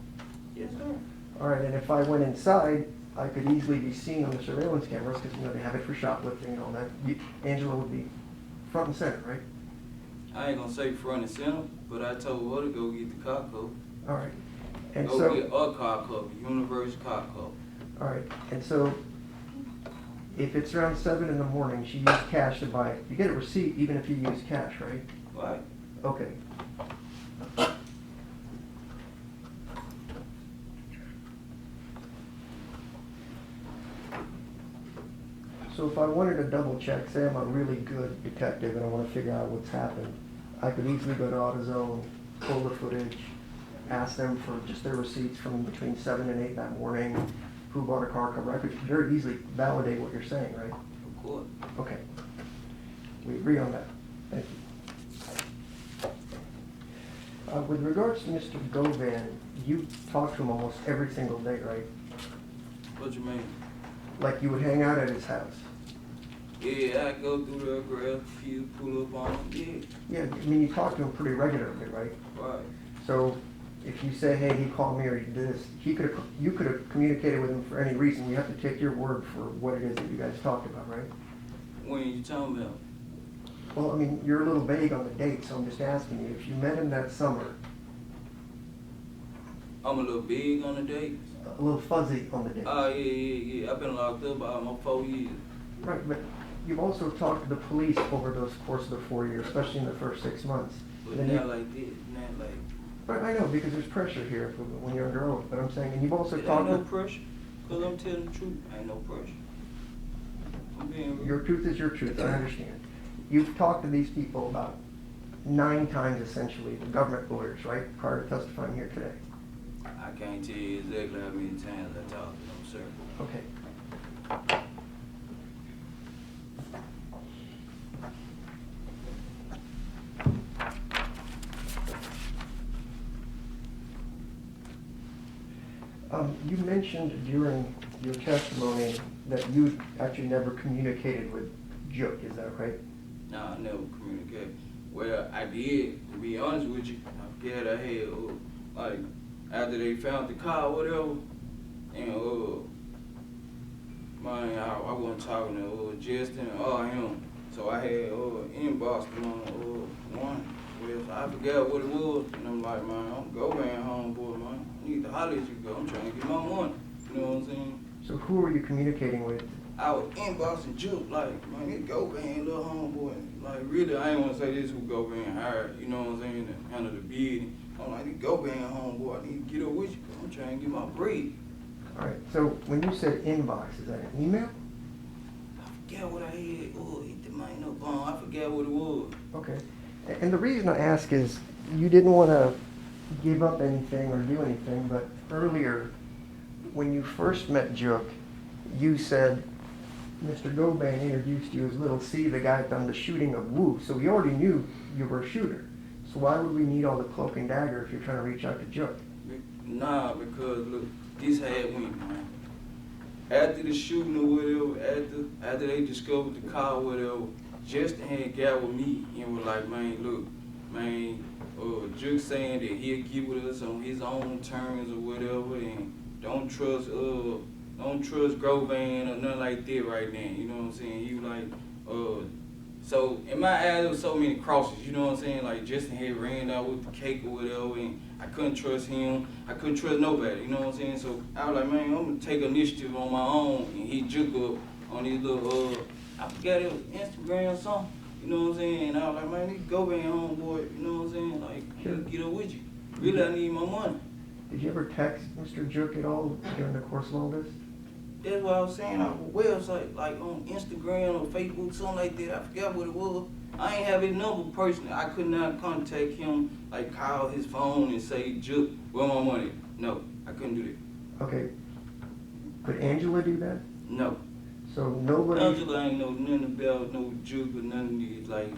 Yes, sir. All right, and if I went inside, I could easily be seen on the surveillance cameras because, you know, they have it for shoplifting and all that. Angela would be front and center, right? I ain't gonna say front and center, but I told her to go get the car cover. All right. And Go so, get a car cover, universal car cover. all right, and so if it's around 7 in the morning, she used cash to buy it. You get a receipt even if you use cash, right? Right. Okay. So if I wanted to double check, say I'm a really good detective and I want to figure out what's happened, I could easily go to AutoZone, pull the footage, ask them for just their receipts from between 7 and 8 that morning, who bought a car cover. I could very easily validate what you're saying, right? Of course. Okay. We agree on that. Thank you. With regards to Mr. Govan, you talk to him almost every single day, right? What you mean? Like you would hang out at his house. Yeah, I go through there, grab a few, pull up on them. Yeah, I mean, you talk to him pretty regularly, right? Yeah. Right. So if you say, hey, he called me or he did this, you could have communicated with him for any reason. You have to take your word for what it is that you guys talked about, right? When you talking about? Well, I mean, you're a little vague on the date, so I'm just asking you, if you met him that summer, I'm a little big on the date. a little fuzzy on the date. Yeah. I've been locked up about almost 4 years. Right, but you've also talked to the police over those course of the 4 years, especially in the first 6 months. But Then not you- like this, not like. But I know, because there's pressure here when you're under oath, but I'm saying, and you've also It ain't talked no with, pressure, cause I'm telling the truth, ain't no pressure. I'm being real. your truth is your truth, I understand. You've talked to these people about 9 times essentially, the government lawyers, right, prior to testifying here today? I can't tell you exactly how many times I talked to them, sir. Okay. You mentioned during your testimony that you actually never communicated with Jook, is that right? Nah, I never communicated. Well, I did, to be honest with you. I forget I had, like, after they found the car or whatever, and, man, I wasn't talking to, Justin or him. So I had, inboxed him on, one. Well, I forgot what it was, and I'm like, man, I'm going home, boy, man. I need to holler at you, girl. I'm trying to get my money. You know what I'm saying? So who were you communicating with? I was inboxing Jook, like, man, this Govan, little homeboy. Like, really, I ain't want to say this who Govan hired, you know what I'm saying, to handle the bid. I'm like, this Govan homeboy, I need to get up with you, 'cause I'm trying to get my bread. All right, so when you said inbox, is that an email? I forgot what I had, hit the man up on, I forgot what it was. Okay. And the reason I ask is you didn't want to give up anything or do anything, but earlier, when you first met Jook, you said Mr. Govan introduced you as Little C, the guy that done the shooting of Wu, so we already knew you were a shooter. So why would we need all the cloak and dagger if you're trying to reach out to Jook? Nah, because, look, this had went, man. After the shooting or whatever, after they discovered the car or whatever, Justin had got with me and was like, man, look, man, Jook saying that he'll get with us on his own terms or whatever, and don't trust Govan or nothing like that right now. You know what I'm saying? He was like, so in my eyes there was so many crosses. You know what I'm saying? Like Justin had ran out with the cake or whatever, and I couldn't trust him. I couldn't trust nobody. You know what I'm saying? So I was like, man, I'm gonna take initiative on my own and hit Jook up on these little I forgot it was Instagram or something. You know what I'm saying? And I was like, man, this Govan homeboy. You know what I'm saying? Like, Sure. he'll get up with you. Really, I need my money. Did you ever text Mr. Jook at all during the course of all this? That's what I was saying on a website, like on Instagram or Facebook, something like that. I forgot what it was. I ain't have his number personally. I could not contact him, like call his phone and say, Jook, where my money? No, I couldn't do that. Okay. Could Angela do that? No. So nobody. Angela ain't know nothing about no Jook or none of these. Like,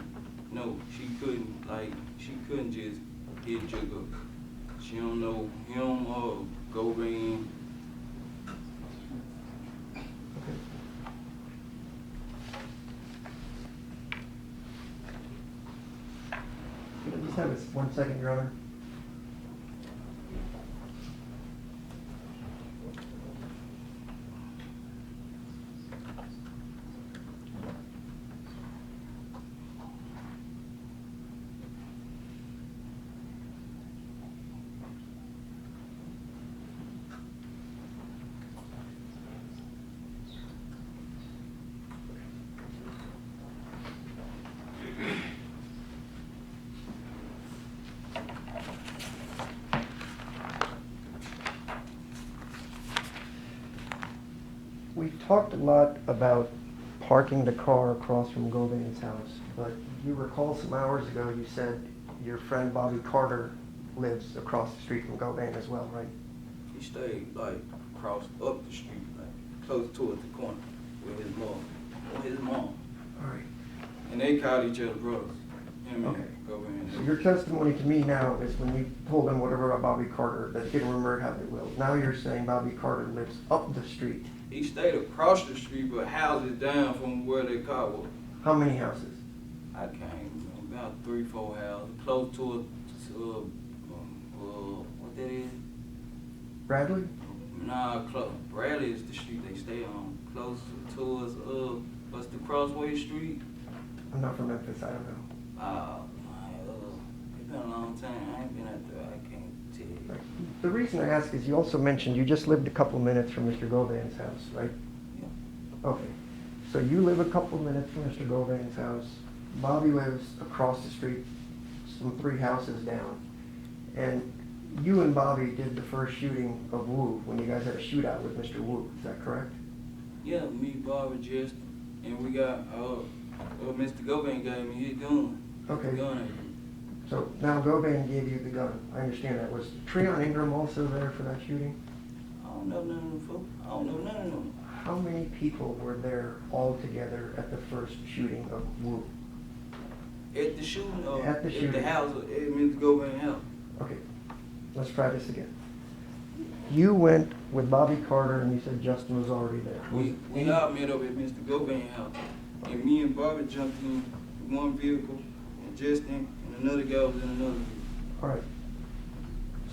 no, she couldn't just hit Jook up. She don't know him or Govan. Okay. Can I just have this 1 second, Your Honor? We talked a lot about parking the car across from Govan's house, but you recall some hours ago you said your friend Bobby Carter lives across the street from Govan as well, right? He stayed like across up the street, like close towards the corner with his mom. All right. And they called each other brothers. Him Okay. and Govan. So your testimony to me now is when you told him whatever about Bobby Carter, that he didn't remember how they will. Now you're saying Bobby Carter lives up the street. He stayed across the street, but houses down from where they caught was. How many houses? I can't remember, about 3-4 houses, close to what that is? Bradley? Nah, Bradley is the street they stay on. Close towards what's the Crossway Street? I'm not from Memphis, I don't know. It's been a long time. I ain't been out there. I can't tell you. Right. The reason I ask is you also mentioned you just lived a couple minutes from Mr. Govan's house, right? Yeah. Okay. So you live a couple minutes from Mr. Govan's house. Bobby lives across the street, some 3 houses down. And you and Bobby did the first shooting of Wu when you guys had a shootout with Mr. Wu. Is that correct? Yeah, me, Bob, and Justin, and we got Mr. Govan gave me his gun. Okay. His gun. So now Govan gave you the gun. I understand that. Was Treon Ingram also there for that shooting? I don't know none of them folks. I don't know none of them. How many people were there all together at the first shooting of Wu? At the shooting, At the at shooting. the house, at Mr. Govan's house. Okay, let's try this again. You went with Bobby Carter and you said Justin was already there. We all met up at Mr. Govan's house, and me and Bobby jumped in one vehicle, and Justin and another guy was in another vehicle. All right.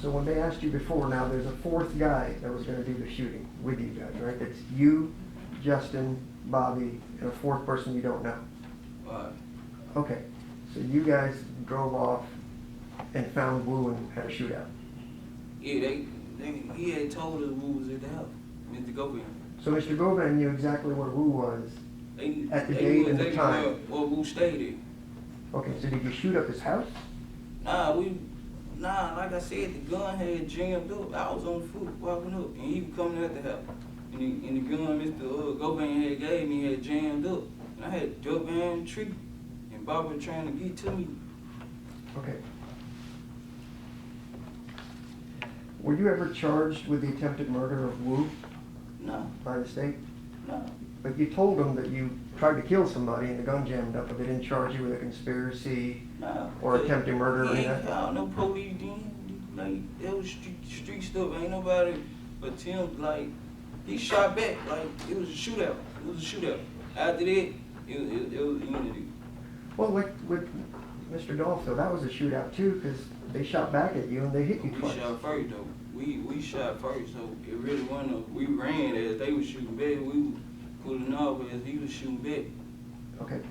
So when they asked you before, now there's a 4th guy that was going to do the shooting with you guys, right? It's you, Justin, Bobby, and a 4th person you don't know. Right. Okay, so you guys drove off and found Wu and had a shootout. Yeah, he had told us Wu was at the house, Mr. Govan. So Mr. Govan knew exactly where Wu was. They At the they date knew and the exactly time. where Wu stayed Okay, so did you shoot up his house? at. Like I said, the gun had jammed up. I was on foot walking up, and he was coming at the house. And the gun Mr. Govan had gave me had jammed up. And I had to jump behind the tree, and Bobby was trying to get to me. Okay. Were you ever charged with the attempted murder of Wu No, by the state? no. But you told them that you tried to kill somebody and the gun jammed up, but they didn't charge you with a conspiracy Nah, or attempted murder or he anything? ain't called no police then. Like, that was street stuff. Ain't nobody but Tim, like, he shot back. Like, it was a shootout. After that, it was unity. Well, like with Mr. Dolph, though, that was a shootout too, because they shot back at you and they hit you We twice. shot first, though. We shot first, so it really wasn't we ran as they was shooting back. We was pulling off as he was shooting back. Okay.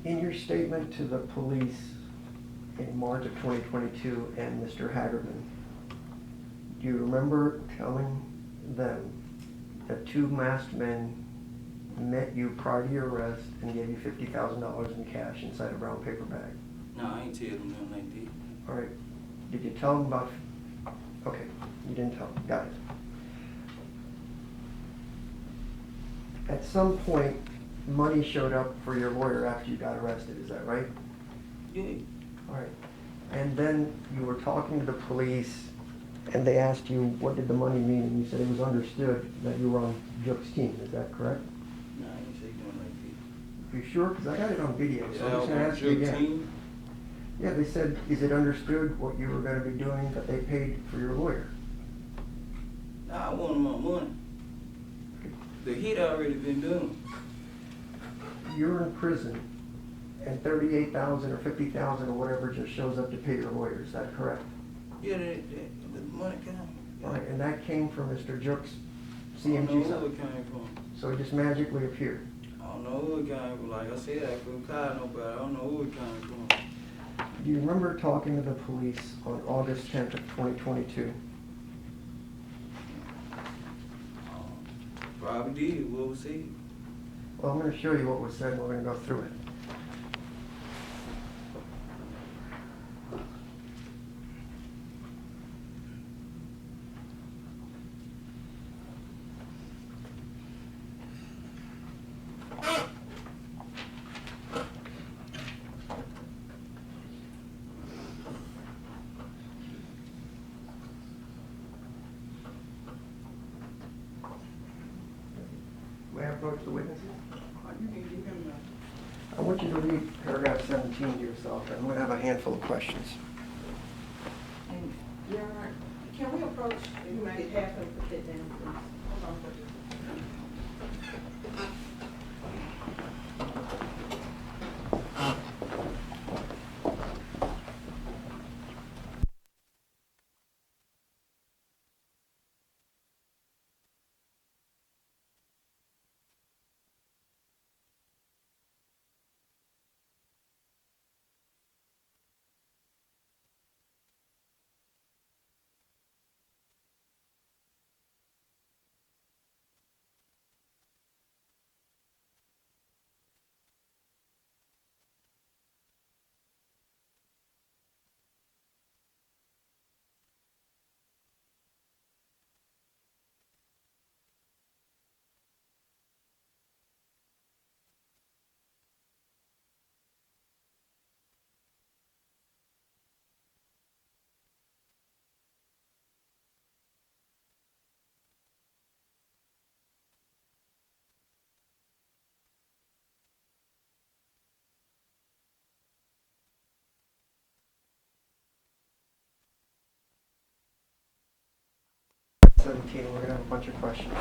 In your statement to the police in March of 2022 and Mr. Hagerman, do you remember telling them that two masked men met you prior to your arrest and gave you $50,000 in cash inside a brown paper bag? No, I ain't tell them nothing like that. All right. Did you tell them about? Okay, you didn't tell them. Got it. At some point, money showed up for your lawyer after you got arrested. Is that right? Yeah. All right. And then you were talking to the police, and they asked you what did the money mean, and you said it was understood that you were on Jook's team. Is that correct? No, I ain't say nothing like that. You sure? Because I got it on video, so I'm Yeah, just going to on ask you Jook again. team. Yeah, they said, is it understood what you were going to be doing that they paid for your lawyer? Nah, I wanted my money. The hit already been done. You're in prison, and $38,000 or $50,000 or whatever just shows up to pay your lawyer. Is that correct? Yeah, the money came. All right, and that came from Mr. Jook's I don't know CMG who side. it came from. So it just magically appeared. I don't know who it came from. Like I said, I couldn't call nobody. I don't know who it came from. Do you remember talking to the police on August 10th of 2022? Probably did. What was he? Well, I'm going to show you what was said, and we're going to go through it. May I approach the witnesses? You can give him I want you to read paragraph 17 to yourself, and I'm going to have a handful of questions. And Your Honor, can we approach, You you may might have to put that down, please. hold on for just a second. We're going to have a bunch of questions.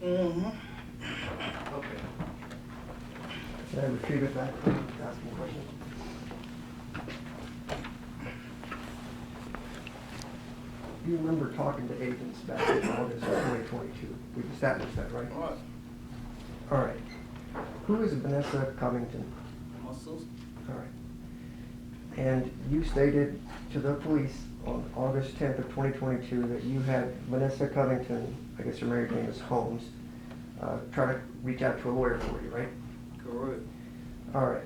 Mm-hmm. Okay. Can I retrieve it back? Asking questions. You remember talking to agents back in August of 2022. We've established that, right? All right. All right. Who is Vanessa Covington? My sister. All right. And you stated to the police on August 10th of 2022 that you had Vanessa Covington, I guess her married name is Holmes, try to reach out to a lawyer for you, right? Correct. All right.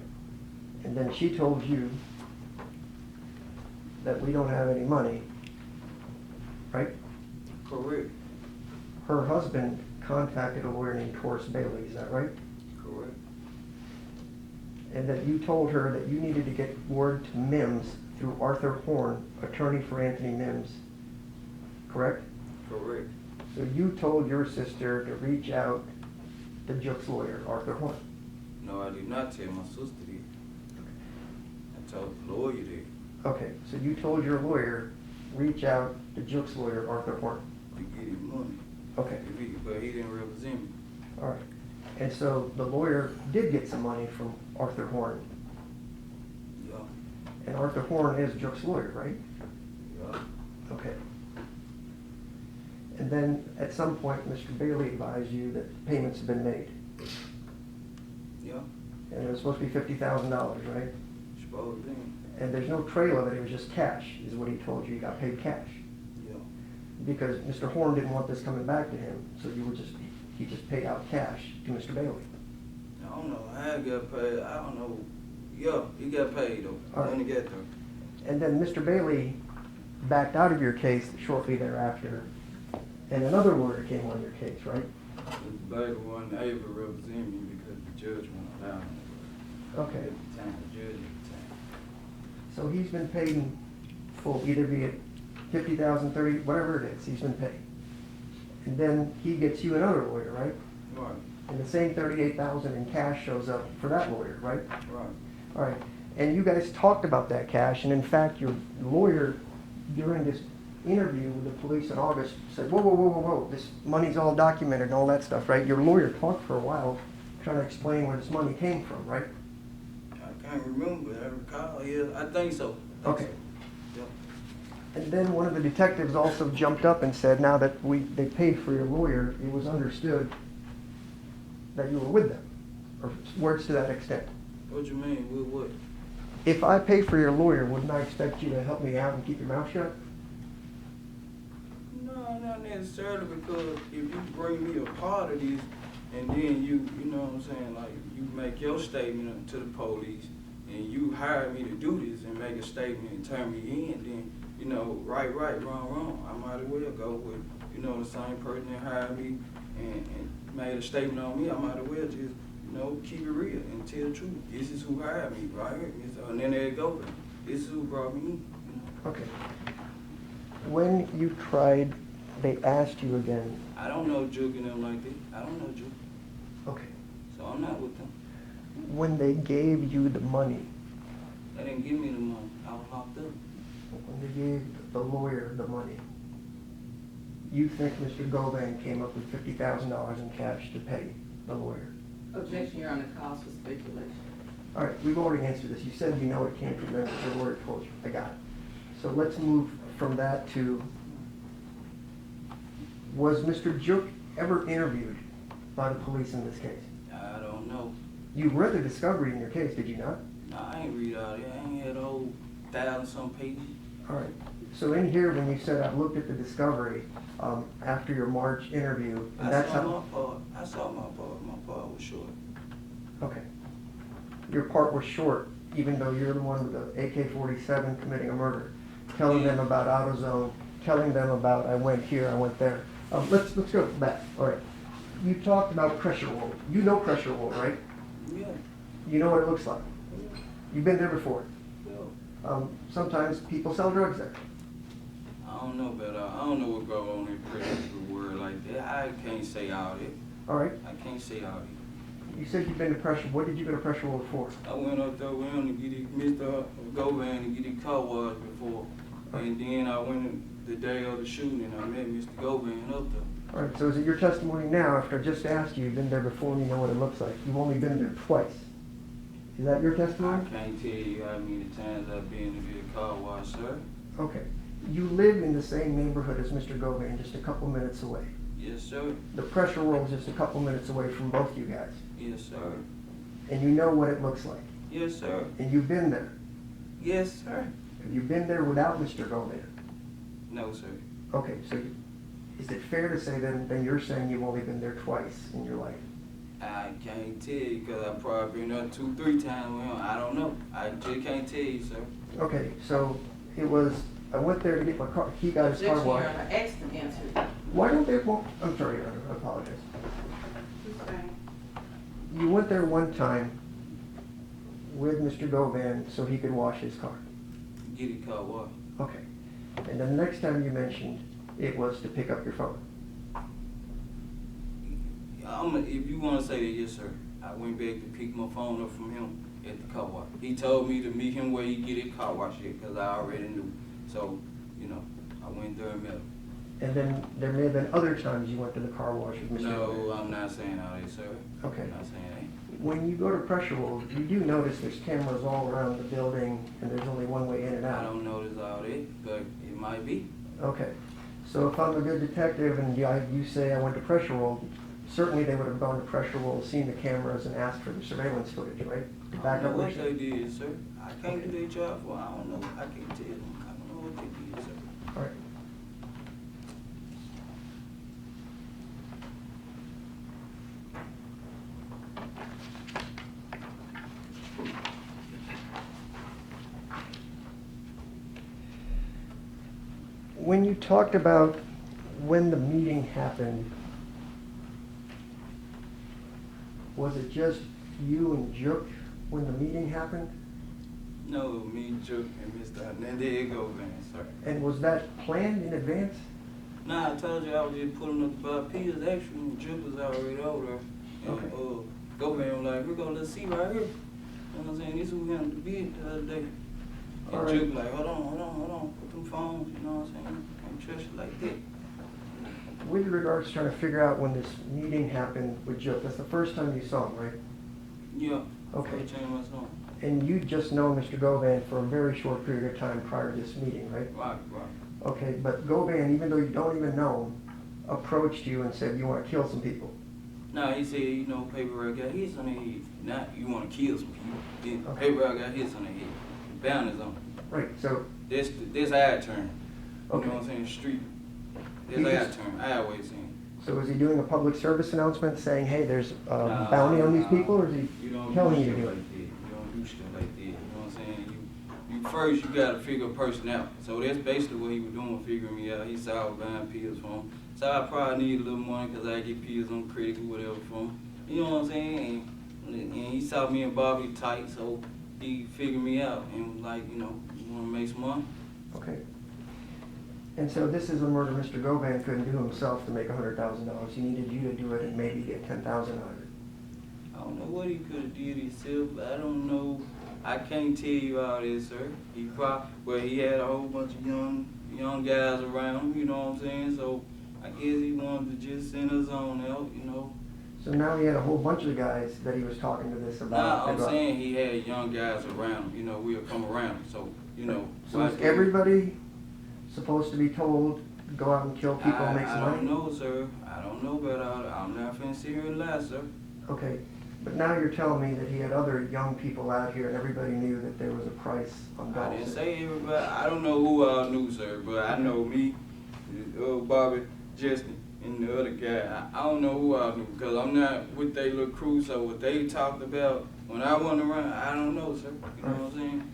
And then she told you that we don't have any money, right? Correct. Her husband contacted a lawyer named Horace Bailey, is that right? Correct. And that you told her that you needed to get word to Mims through Arthur Horn, attorney for Anthony Mims, correct? Correct. So you told your sister to reach out to Jook's lawyer, Arthur Horn. No, I did not tell my sister that. I told the lawyer that. Okay, so you told your lawyer, reach out to Jook's lawyer, Arthur Horn. To get him money. Okay, But he didn't represent me. all right. And so the lawyer did get some money from Arthur Horn. Yeah. And Arthur Horn is Jook's lawyer, right? Yeah. Okay. And then at some point, Mr. Bailey advised you that payments have been made. Yeah. And it was supposed to be $50,000, right? Supposed to. And there's no trail of it, it was just cash, is what he told you, you got paid cash. Yeah. Because Mr. Horn didn't want this coming back to him, so he just paid out cash to Mr. Bailey. I don't know how he got paid. I don't know. Yeah, he got paid though. All right. When he got there. And then Mr. Bailey backed out of your case shortly thereafter, and another lawyer came on your case, right? Mr. Bailey wasn't able to represent me because the judge won't allow him. Okay. At the time, the judge at the time. So he's been paid in full, either be it 50,000, 30, whatever it is, he's been paid. And then he gets you another lawyer, right? Right. And the same 38,000 in cash shows up for that lawyer, right? Right. All right. And you guys talked about that cash, and in fact, your lawyer during this interview with the police in August said, whoa, whoa, whoa, whoa, whoa, this money's all documented and all that stuff, right? Your lawyer talked for a while trying to explain where this money came from, right? I can't remember. I recall. Yeah, I think so. Okay. Yeah. And then one of the detectives also jumped up and said, now that they paid for your lawyer, it was understood that you were with them, or words to that extent. What you mean? With what? If I pay for your lawyer, wouldn't I expect you to help me out and keep your mouth shut? No, not necessarily, because if you bring me a part of this, and then you know what I'm saying, like you make your statement to the police, and you hire me to do this and make a statement and turn me in, then you know, right, wrong. I might as well go with, you know, the same person that hired me and made a statement on me. I might as well just, you know, keep it real and tell the truth. This is who hired me, right? And then there you go. This is who brought me in. You know? Okay. When you tried, they asked you again. I don't know Jook and them like that. I don't know Jook. Okay. So I'm not with them. When they gave you the money, They didn't give me the money. I was locked up. when they gave the lawyer the money, you think Mr. Govan came up with $50,000 in cash to pay the lawyer? Objection, Your Honor, calls for speculation. All right, we've already answered this. You said you know it came from them, but your lawyer told you. I got it. So let's move from that to, was Mr. Jook ever interviewed by the police in this case? I don't know. You read the discovery in your case, did you not? Nah, I ain't read all that. I ain't had a whole 1,000-some pages. All right. So in here, when you said I looked at the discovery after your March interview, and that's I saw how. my part. I saw my part. My part was short. Okay. Your part was short, even though you're the one with the AK-47 committing a murder, telling them about AutoZone, telling them about I went here, I went there. Let's go back. All right. You talked about pressure wool. You know pressure wool, right? Yeah. You know what it looks like. You've been there before. Yeah. Sometimes people sell drugs there. I don't know about I don't know what go on in prison word like that. I can't say all that. All right. I can't say all that. You said you've been to pressure. What did you go to pressure wool for? I went up there with him to get it, Mr. Govan to get his car washed before. And then I went the day of the shooting and I met Mr. Govan up there. All right, so is it your testimony now, after I just asked you, you've been there before and you know what it looks like? You've only been there twice. Is that your I testimony? can't tell you how many times I've been to get a car washed, sir. Okay. You live in the same neighborhood as Mr. Govan, just a couple minutes away. Yes, sir. The pressure roll is just a couple minutes away from both you guys. Yes, sir. And you know what it looks like. Yes, sir. And you've been there. Yes, sir. Have you been there without Mr. Govan? No, sir. Okay, so is it fair to say then you're saying you've only been there twice in your life? I can't tell you because I've probably been there 2-3 times with him. I don't know. I just can't tell you, sir. Okay, so it was, I went there to get my car, he got his car Objection, Your washed. Honor, ask them answer. Why don't they, well, I'm sorry, Your Honor, I apologize. you went there one time with Mr. Govan so he could wash his car. Get it caught what? Okay. And the next time you mentioned it was to pick up your phone. If you want to say that, yes, sir. I went back to pick my phone up from him at the car wash. He told me to meet him where he get his car wash at, because I already knew. So, you know, I went there and met him. And then there may have been other times you went to the car wash with Mr. No, Govan. I'm not saying all that, sir. Okay. I'm not saying that. When you go to pressure wolf, you do notice there's cameras all around the building and there's only one way in and I out. don't notice all that, but it might be. Okay. So if I'm a good detective and you say I went to pressure wolf, certainly they would have gone to pressure wolf, seen the cameras and asked for the surveillance footage, right? I Back don't up know what what they did, sir. I can't do their job for. I don't know. I can't tell them. I don't know what they did, sir. All right. When you talked about when the meeting happened, was it just you and Jook when the meeting happened? No, me, Jook, and Mr. Hernandez Govan, sir. And was that planned in advance? Nah, I told you I was just pulling up the Piers. Actually, Jook was already over there. And Okay. Govan was like, we're gonna let's see right here. You know what I'm saying? This is what we handled the bid the other day. And All right. Jook like, hold on, put them phones, you know what I'm saying? Can't trust you like that. With regards to trying to figure out when this meeting happened with Jook, that's the first time you saw him, right? Yeah. Okay. First time I saw him. And you just known Mr. Govan for a very short period of time prior to this meeting, right? Right. Okay, but Govan, even though you don't even know him, approached you and said, you want to kill some people. Nah, he said, you know, paperwork got hits on their head. Not you want to kill some people. Then Okay. paperwork got hits on their head. The boundaries on it. Right, so, This our term. You Okay. know what I'm saying? Street. He This our just- term. I always saying. so is he doing a public service announcement saying, hey, there's a Nah, bounty on these nah. people, or is he You don't telling do you to shit do like it? that. You don't do shit like that. You know what I'm saying? You first you gotta figure a person out. So that's basically what he was doing, figuring me out. He saw I was buying pills for him. So I probably need a little money because I get pills on credit or whatever from him. You know what I'm saying? And he saw me and Bobby tight, so he figured me out and was like, you know, you wanna make some money? Okay. And so this is a murder Mr. Govan couldn't do himself to make $100,000. He needed you to do it and maybe get $10,000 out of it. I don't know what he could have did himself, but I don't know. I can't tell you all this, sir. He had a whole bunch of young guys around him, you know what I'm saying? So I guess he wanted to just send us on out, you know. So now he had a whole bunch of guys that he was talking to this about. Nah, I'm saying he had young guys around him, you know, we'll come around him, so, you know. So is everybody supposed to be told, go out and kill people and make some I money? don't know, sir. I don't know about all that. I'm not finna sit here and lie, sir. Okay, but now you're telling me that he had other young people out here and everybody knew that there was a price on I Dolph. didn't say everybody. I don't know who all knew, sir, but I know me, Bobby, Justin, and the other guy. I don't know who all knew because I'm not with their little crew. So what they talked about when I went around, I don't know, sir. You know what I'm saying?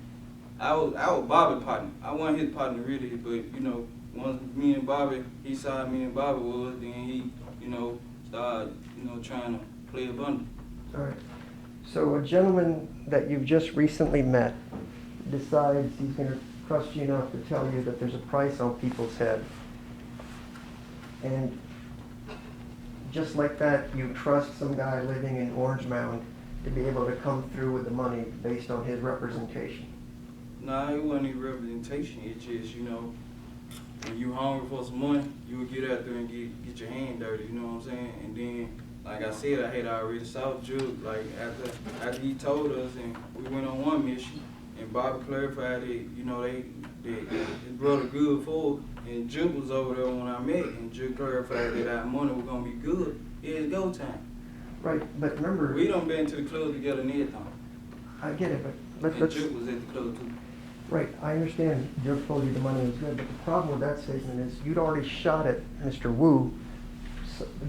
I was Bobby's partner. I wasn't his partner really, but you know, once me and Bobby, he saw me and Bobby was, then he, you know, started, you know, trying to play a bundle. All right. So a gentleman that you've just recently met decides he's going to trust you enough to tell you that there's a price on people's head. And just like that, you trust some guy living in Orange Mound to be able to come through with the money based on his representation. Nah, it wasn't even representation. It's just, you know, when you hungry for some money, you would get out there and get your hand dirty, you know what I'm saying? And then, like I said, I had already saw Jook, like after he told us, and we went on one mission, and Bobby clarified that, you know, his brother good for it, and Jook was over there when I met, and Jook clarified that our money was gonna be good. It's go time. Right, but remember, We done been to the club together and everything. I get it, but And let's, Jook was at the club too. right, I understand Joe told you the money was good, but the problem with that statement is you'd already shot at Mr. Wu,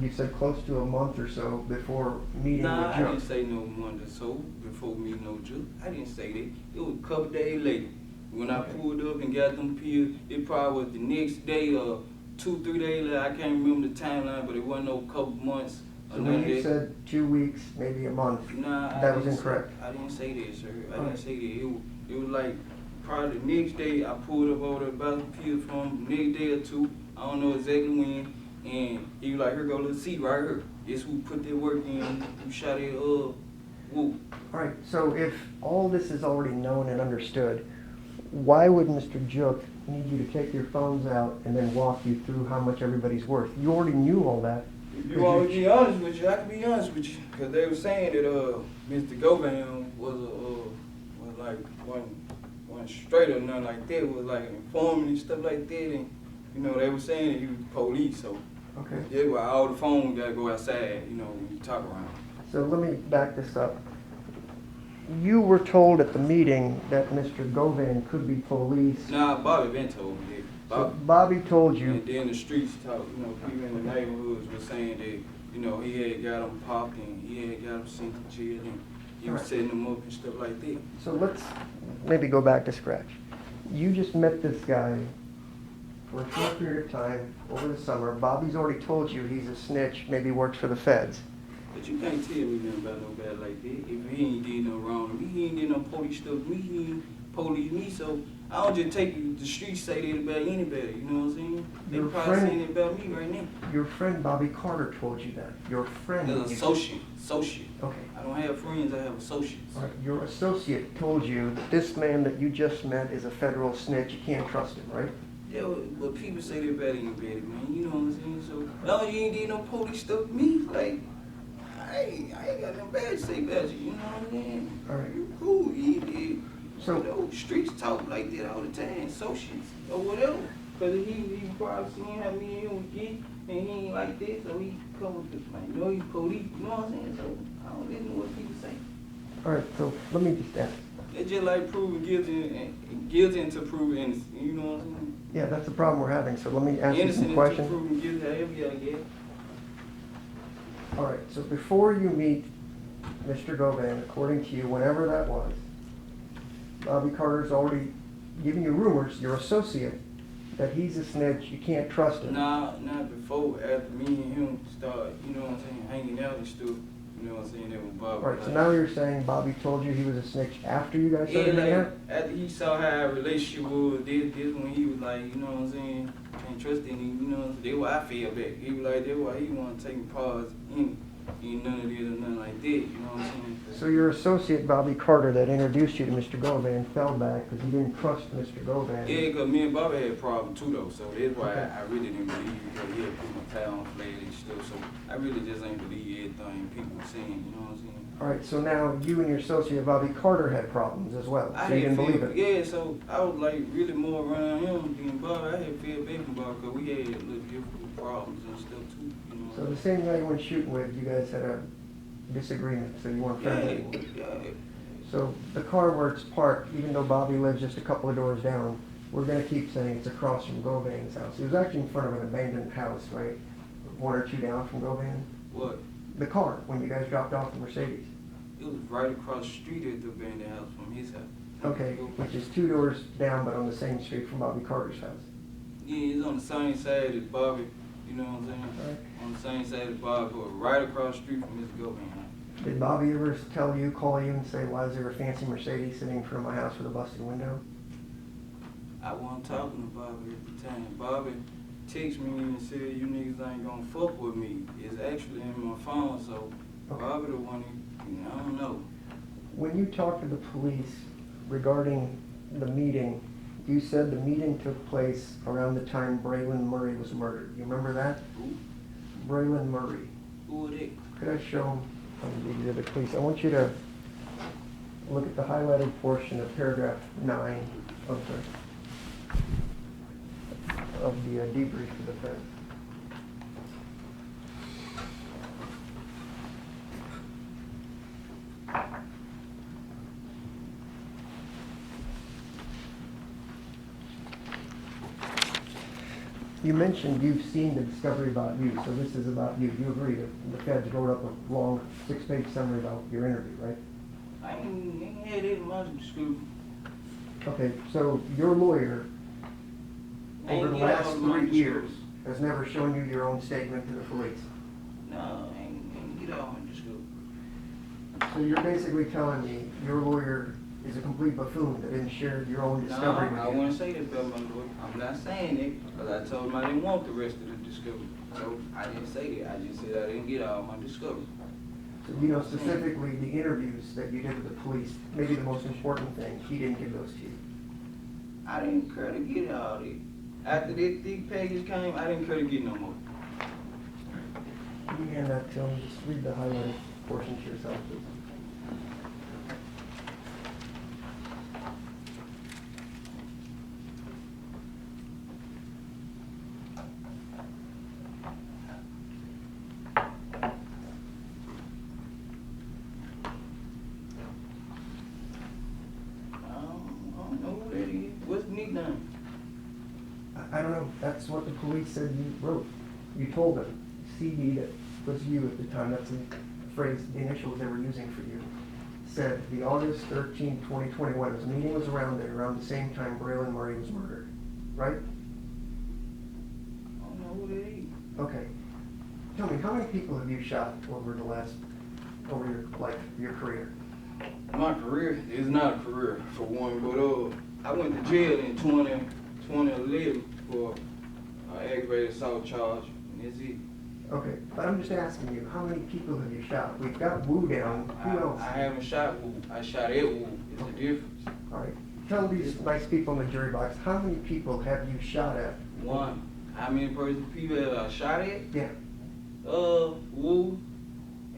you said close to a month or so before meeting Nah, with I didn't Joe. say no Monday, so before me no Jook. I didn't say that. It was a couple days later. When I Okay. pulled up and got them pills, it probably was the next day or 2-3 days later. I can't remember the timeline, but it wasn't no couple months So when you said 2 weeks, maybe a month, Nah, that was incorrect. I didn't say that, sir. I Alright. didn't say that. It was like probably the next day I pulled up over there about the pills from next day or two. I don't know exactly when. And he was like, here go little seat right here. Guess who put that work in? Who shot it? Whoop. All right, so if all this is already known and understood, why would Mr. Jook need you to take your phones out and then walk you through how much everybody's worth? You already knew all that. If you want me to be honest with you, I can be honest with you. Because they were saying that Mr. Govan was like one straight or nothing like that, was like informing and stuff like that. And, you know, they were saying that he was police, so Okay. that's why all the phones gotta go outside, you know, when you talk around. So let me back this up. You were told at the meeting that Mr. Govan could be police. Nah, Bobby been told me that. So Bobby told you. And then the streets talk, you know, people in the neighborhoods were saying that, you know, he had got him popped and he had got him sent to jail and he was Right. setting them up and stuff like that. So let's maybe go back to scratch. You just met this guy for a short period of time over the summer. Bobby's already told you he's a snitch, maybe works for the feds. But you can't tell me nothing about nobody like that. If he ain't did no wrong to me, he ain't did no police stuff to me, he ain't police me, so I don't just take you to the streets say that about anybody, you know what I'm saying? They Your probably friend- saying it about me right now. Your friend Bobby Carter told you that. Your friend. An you- associate. Okay. I don't have friends, I have associates. All right. Your associate told you that this man that you just met is a federal snitch. You can't trust him, right? Yeah, but people say that about anybody, man. You know what I'm saying? So, no, you ain't did no police stuff to me. Like, I ain't got nothing bad to say about you. You know what I'm saying? All right. You cool, you did. So- You know, streets talk like that all the time, associates or whatever. Cause he probably seen how me and him would get, and he ain't like that, so he come with this man. You know, he's police. You know what I'm saying? So I don't listen to what people say. All right. So let me just ask. It's just like proving guilty until proven innocent. You know what I'm saying? Yeah, that's the problem we're having. So let me ask you Innocent some until questions. proven guilty, however you gotta get. All right, so before you meet Mr. Govan, according to you, whenever that was, Bobby Carter's already giving you rumors, your associate, that he's a snitch, you can't trust him. Nah, not before, after me and him start, you know what I'm saying, hanging out and stuff, you know what I'm saying, that was Bobby. All right, so now you're saying Bobby told you he was a snitch after you guys yeah, started hanging like, out? after he saw how our relationship was, this when he was like, you know what I'm saying, can't trust any, you know what I'm saying, that's why I feel back. He was like, that's why he wanna take pause in none of this or nothing like that, you know what I'm saying? So your associate, Bobby Carter, that introduced you to Mr. Govan, fell back because he didn't trust Mr. Govan. Yeah, because me and Bobby had a problem too, though. So that's why Okay. I really didn't believe it, because he had put my towel on flag and stuff. So I really just ain't believe everything people were saying, you know what I'm saying? All right, so now you and your associate, Bobby Carter, had problems as well, I so you had didn't believe it. yeah, so I was like really more around him than Bobby. I had feel bad for Bobby because we had little different problems and stuff too, you know. So the same guy you went shooting with, you guys had a disagreement, so you weren't friends anymore. yeah. So the car where it's parked, even though Bobby lives just a couple of doors down, we're gonna keep saying it's across from Govan's house. It was actually in front of an abandoned house, right? One or two down from Govan. What? The car, when you guys dropped off the Mercedes. It was right across the street at the abandoned house from his house. Okay, which is 2 doors down, but on the same street from Bobby Carter's house. Yeah, it's on the same side as Bobby, you know what I'm saying? Right. On the same side as Bobby, but right across the street from his Govan house. Did Bobby ever tell you, call you and say, why is there a fancy Mercedes sitting in front of my house with a busted window? I wasn't talking to Bobby at the time. Bobby texted me and said, you niggas ain't gonna fuck with me. It's actually in my phone, so Okay. Bobby the one, I don't know. When you talked to the police regarding the meeting, you said the meeting took place around the time Braylon Murray was murdered. You remember that? Who? Braylon Murray. Who was that? Could I show him on the exhibit, please? I want you to look at the highlighted portion of paragraph 9 of the debrief for the defense. You mentioned you've seen the discovery about you, so this is about you. You agree that the feds wrote up a long 6-page summary about your interview, right? I ain't had that in my school. Okay, so your lawyer, over the Ain't get all last of my 3 years, schools. has never shown you your own statement to the police. No, ain't get all my discovery. So you're basically telling me your lawyer is a complete buffoon that didn't share your own discovery No, I with you? wouldn't say that about my lawyer. I'm not saying it, because I told him I didn't want the rest of the discovery. So I didn't say that. I just said I didn't get all my discovery. So you know specifically the interviews that you did with the police, maybe the most important thing, he didn't give those to you. I didn't care to get all that. After that thick package came, I didn't care to get no more. Can you hand that to him? Just read the highlighted portion to yourself, please. I don't know who that is. What's the nickname? I don't know, that's what the police said you wrote. You told them, CD, that was you at the time, that's the phrase, the initials they were using for you, said the August 13, 2021, his meeting was around there, around the same time Braylon Murray was murdered, right? I don't know who that is. Okay. Tell me, how many people have you shot over your life, your career? My career is not a career, for one, but I went to jail in 2011 for aggravated assault charge, and that's it. Okay, but I'm just asking you, how many people have you shot? We've got Wu down, who else? I haven't shot Wu. I shot at Wu. It's a difference. All right, tell these nice people in the jury box, how many people have you shot at? One. How many people have I shot at? Yeah, Wu,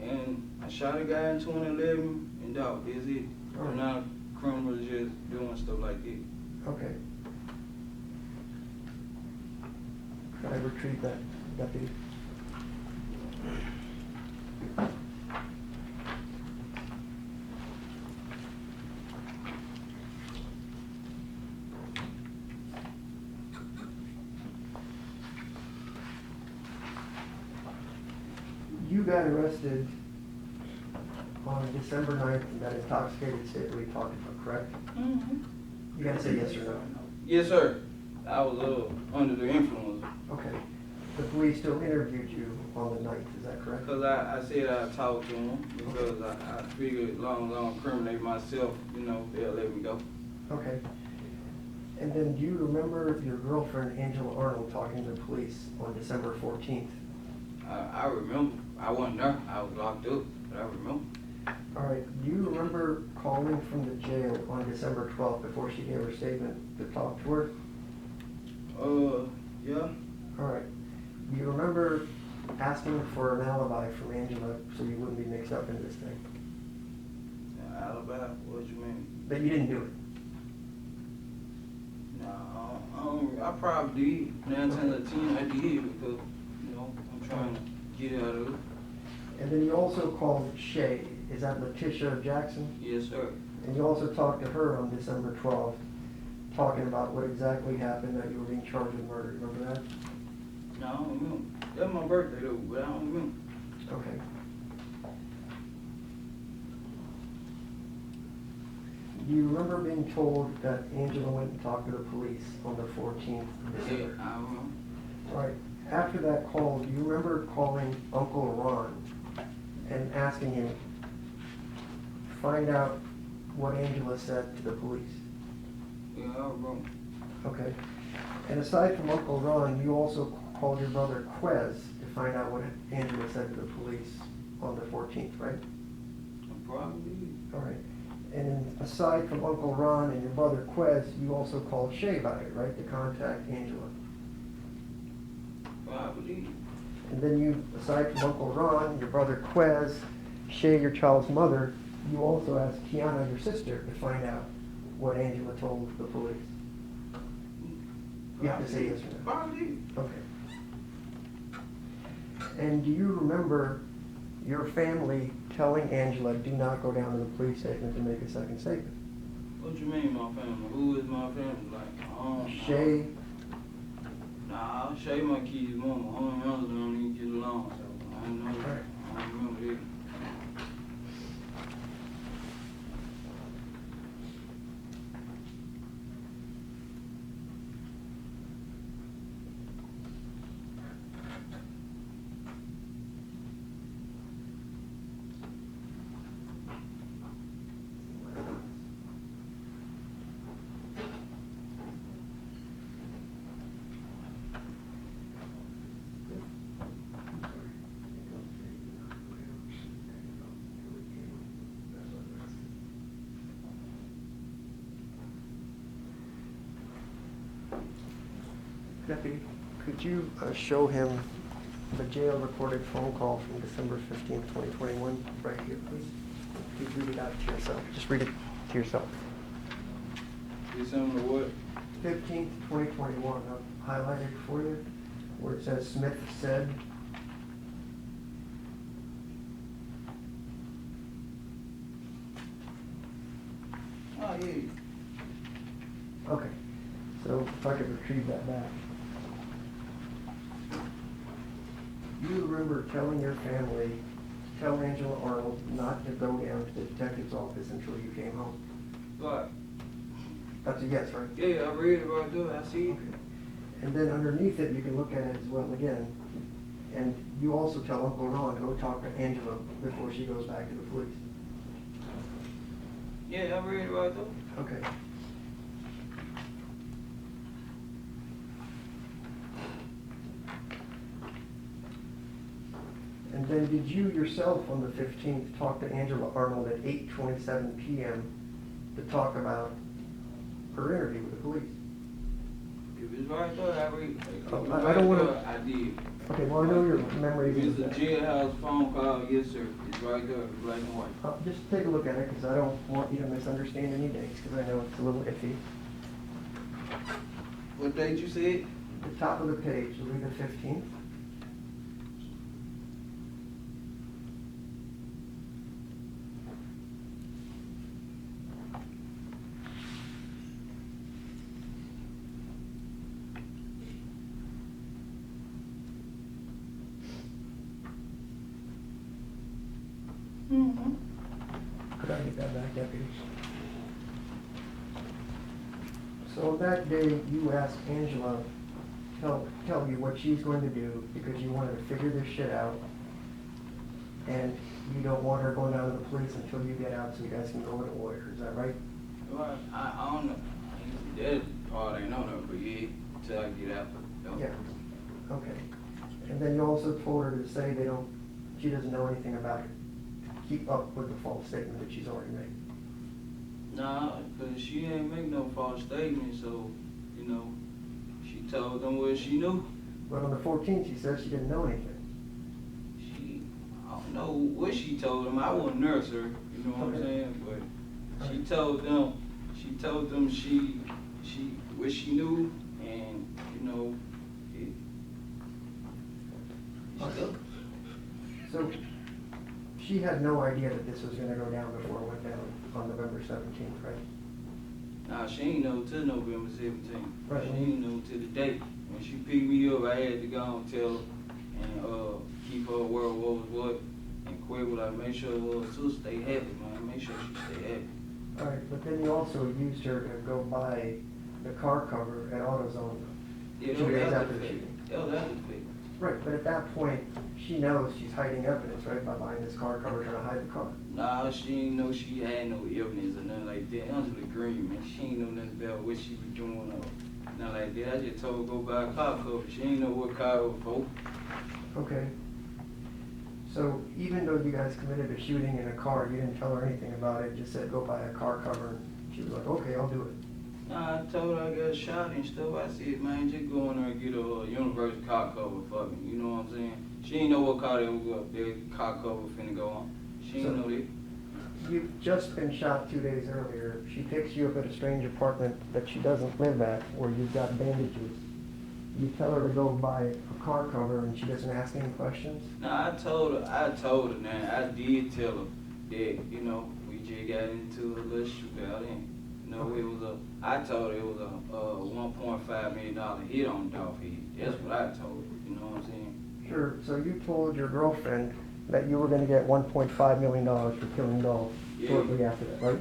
and I shot a guy in 2011, and Dolph. That's it. All right. I'm not a criminal just doing stuff like that. okay. Can I retrieve that, deputy? You got arrested on December 9th in that intoxicated state we talked about, correct? Mm-hmm. You gotta say yes or no. Yes, sir. I was under the influence. Okay. The police still interviewed you on the 9th, is that correct? Because I said I talked to him because I figured long as I don't incriminate myself, they'll let me go. Okay. And then do you remember your girlfriend, Angela Arnold, talking to the police on December 14th? I remember. I wasn't there. I was locked up, but I remember. All right. Do you remember calling from the jail on December 12th before she gave her statement to talk to her? Yeah. All right. Do you remember asking for an alibi from Angela so you wouldn't be mixed up in this thing? Alibi? What you mean? That you didn't do it? No, I probably did. 9 times out of 10 I did because, I'm trying to get out of it. And then you also called Shay. Is that Letitia Jackson? Yes, sir. And you also talked to her on December 12th, talking about what exactly happened, that you were being charged with murder. Remember that? No, I don't remember. That's my birthday though, but I don't remember. Okay. Do you remember being told that Angela went and talked to the police on the 14th of Yeah, December? I don't remember. All right. After that call, do you remember calling Uncle Ron and asking him to find out what Angela said to the police? Yeah, I remember. Okay. And aside from Uncle Ron, you also called your brother Quez to find out what Angela said to the police on the 14th, right? I probably did. All right. And then aside from Uncle Ron and your brother Quez, you also called Shay about it, right, to contact Angela? Probably did. And then you, aside from Uncle Ron, your brother Quez, Shay, your child's mother, you also asked Kiana, your sister, to find out what Angela told the police. You have to say yes or no. Probably did. Okay. And do you remember your family telling Angela, do not go down to the police station to make a second statement? What you mean, my family? Who is my family? Like, Shay, Nah, Shay my kid's mama. Her and others don't even get along, so I don't know. I don't remember that. Deputy, could you show him the jail recorded phone call from December 15th, 2021, right here, please? Please read it out to yourself. Just read it to yourself. December what? 15th, 2021, I've highlighted for you, where it says Smith said. Oh, yeah. Okay, so if I could retrieve that back. You remember telling your family, tell Angela Arnold not to go down to the detective's office until you came home? But, That's a yes, right? yeah, I read it right there, I see it. Okay. And then underneath it, you can look at it as well again. And you also tell Uncle Ron, go talk to Angela before she goes back to the police. Yeah, I read it right there. Okay. And then did you yourself on the 15th talk to Angela Arnold at 8:27 p.m. to talk about her interview with the police? If it's right there, I read it. If it's I right don't wanna- there, I did. Okay, well, I know your memory If is it's a that. jailhouse phone call, yes, sir. It's right there, black and white. Just take a look at it, because I don't want you to misunderstand any dates, because I know it's a little iffy. What date you said? The top of the page will be the 15th. Mm-hmm. Could I get that back, Deputy? So that day, you asked Angela, tell you what she's going to do, because you wanted to figure this shit out, and you don't want her going down to the police until you get out so you guys can go with a lawyer, is that right? Well, I don't know. That part ain't on there, but yeah, till I get out. Yep. Yeah, okay. And then you also told her to say she doesn't know anything about it. Keep up with the false statement that she's already made. Nah, cause she ain't make no false statement, so, you know, she told them what she knew. But on the 14th, she said she didn't know anything. I don't know what she told them. I wouldn't nurse her, you know what I'm Okay. saying? But she told them she what she knew, and, you know, So, she had no idea that this was gonna go down before it went down on November 17th, right? nah, she ain't know till November 17th. Right. She ain't know till the date. When she picked me up, I had to go and tell her and keep her aware of what was what, and quit with her, make sure to stay happy, man. Make sure she stay happy. All right, but then you also used her to go buy the car cover at AutoZone Yeah, 2 days that after was the fake. shooting. That was after the fact. Right, but at that point, she knows she's hiding evidence, right, by buying this car cover trying to hide the car. Nah, she ain't know she had no evidence or nothing like that. Angela Green, man, she ain't know nothing about what she was doing or nothing like that. I just told her go buy a car cover. She ain't know what car it was for. Okay. So even though you guys committed a shooting in a car, you didn't tell her anything about it, just said go buy a car cover. She was like, okay, I'll do it. Nah, I told her I got shot and stuff. I said, man, just go in there and get a universal car cover for me. You know what I'm saying? She ain't know what car that car cover finna go on. She ain't So- know that. You've just been shot 2 days earlier. She picks you up at a strange apartment that she doesn't live at where you've got bandages. You tell her to go buy a car cover and she doesn't ask any questions? Nah, I told her, man, I did tell her that, you know, we just got into a little shootout and, you know, I told her it was a $1.5 million hit on Dolph head. That's what I told her, you know what I'm saying? Sure, so you told your girlfriend that you were gonna get $1.5 million for killing Dolph Yeah. shortly after that, right?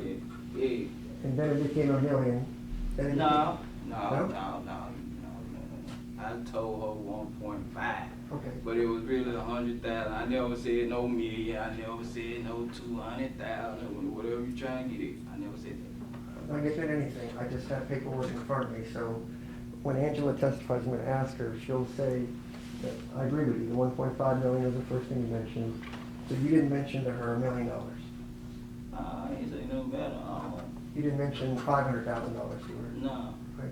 Yeah. And then it became $1 million. Then it No. I told her 1.5. Okay. But it was really 100,000. I never said no million. I never said no 200,000. Whatever you trying to get it, I never said that. I didn't get anything, I just have paperwork in front of me, so when Angela testifies, I'm gonna ask her, she'll say that, I agree with you, the 1.5 million was the first thing you mentioned, so you didn't mention to her $1 million. I ain't say no better. You didn't mention $500,000 to her. No. Right.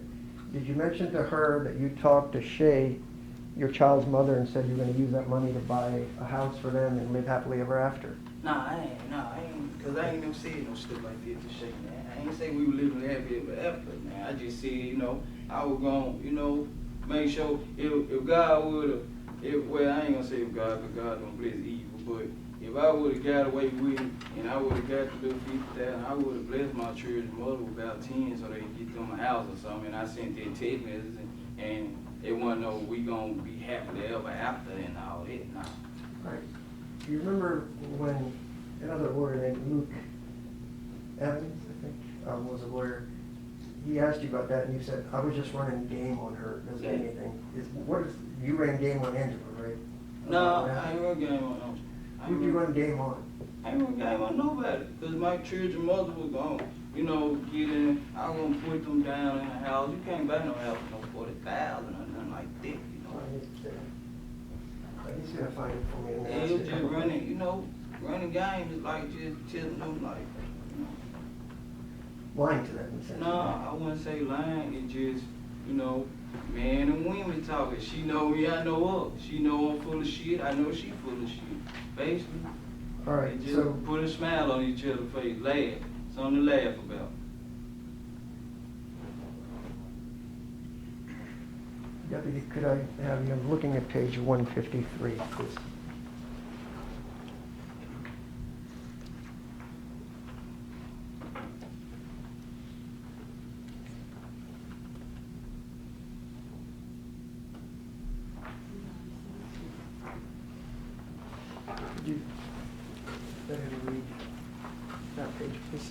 Did you mention to her that you talked to Shay, your child's mother, and said you're gonna use that money to buy a house for them and live happily ever after? Nah, I ain't, cause I ain't never said no stuff like that to Shay, man. I ain't say we were living happy ever after, man. I just said, you know, I was gonna, you know, make sure if God would've, well, I ain't gonna say if God, cause God don't bless evil, but if I would've got away with it, and I would've got the little 50,000, I would've blessed my children's mother with about 10 so they can get them a house or something, and I sent their text messages, and it wasn't no, we gonna be happily ever after and all that, nah. Right. Do you remember when another lawyer named Luke Evans, I think, was a lawyer, he asked you about that and you said, I was just running game on her, doesn't mean anything. You ran game on Angela, right? No, I ain't run game on them. Who'd you run game on? I ain't run game on nobody, cause my children's mother was gonna, you know, get in, I was gonna put them down in the house. You can't buy no house for no 40,000 or nothing like that, you know. He's gonna find it for me. Yeah, you just running, you know, running game is like just telling them like, you know. Lying to them, essentially. No, I wouldn't say lying, it just, you know, man and women talking. She know me, I know her. She know I'm full of shit, I know she full of shit. Basically, All right, they just so put a smile on each other's face, laugh, something to laugh about. Deputy, could I have you, I'm looking at page 153, please. Could you go ahead and read that page, please?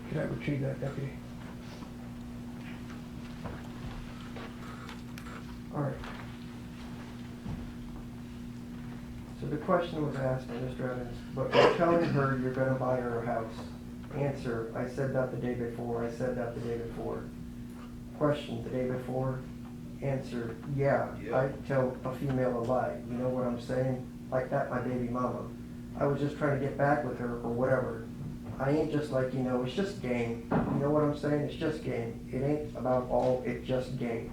Could I retrieve that, Deputy? All right. So the question was asked by Mr. Evans, but you're telling her you're gonna buy her a house. Answer, I said that the day before, I said that the day before. Question, the day before? Answer, yeah, I tell a female a lie. You know what I'm saying? Like that, my baby mama. I was just trying to get back with her or whatever. I ain't just like, you know, it's just game. You know what I'm saying? It's just game. It ain't about all, it's just game.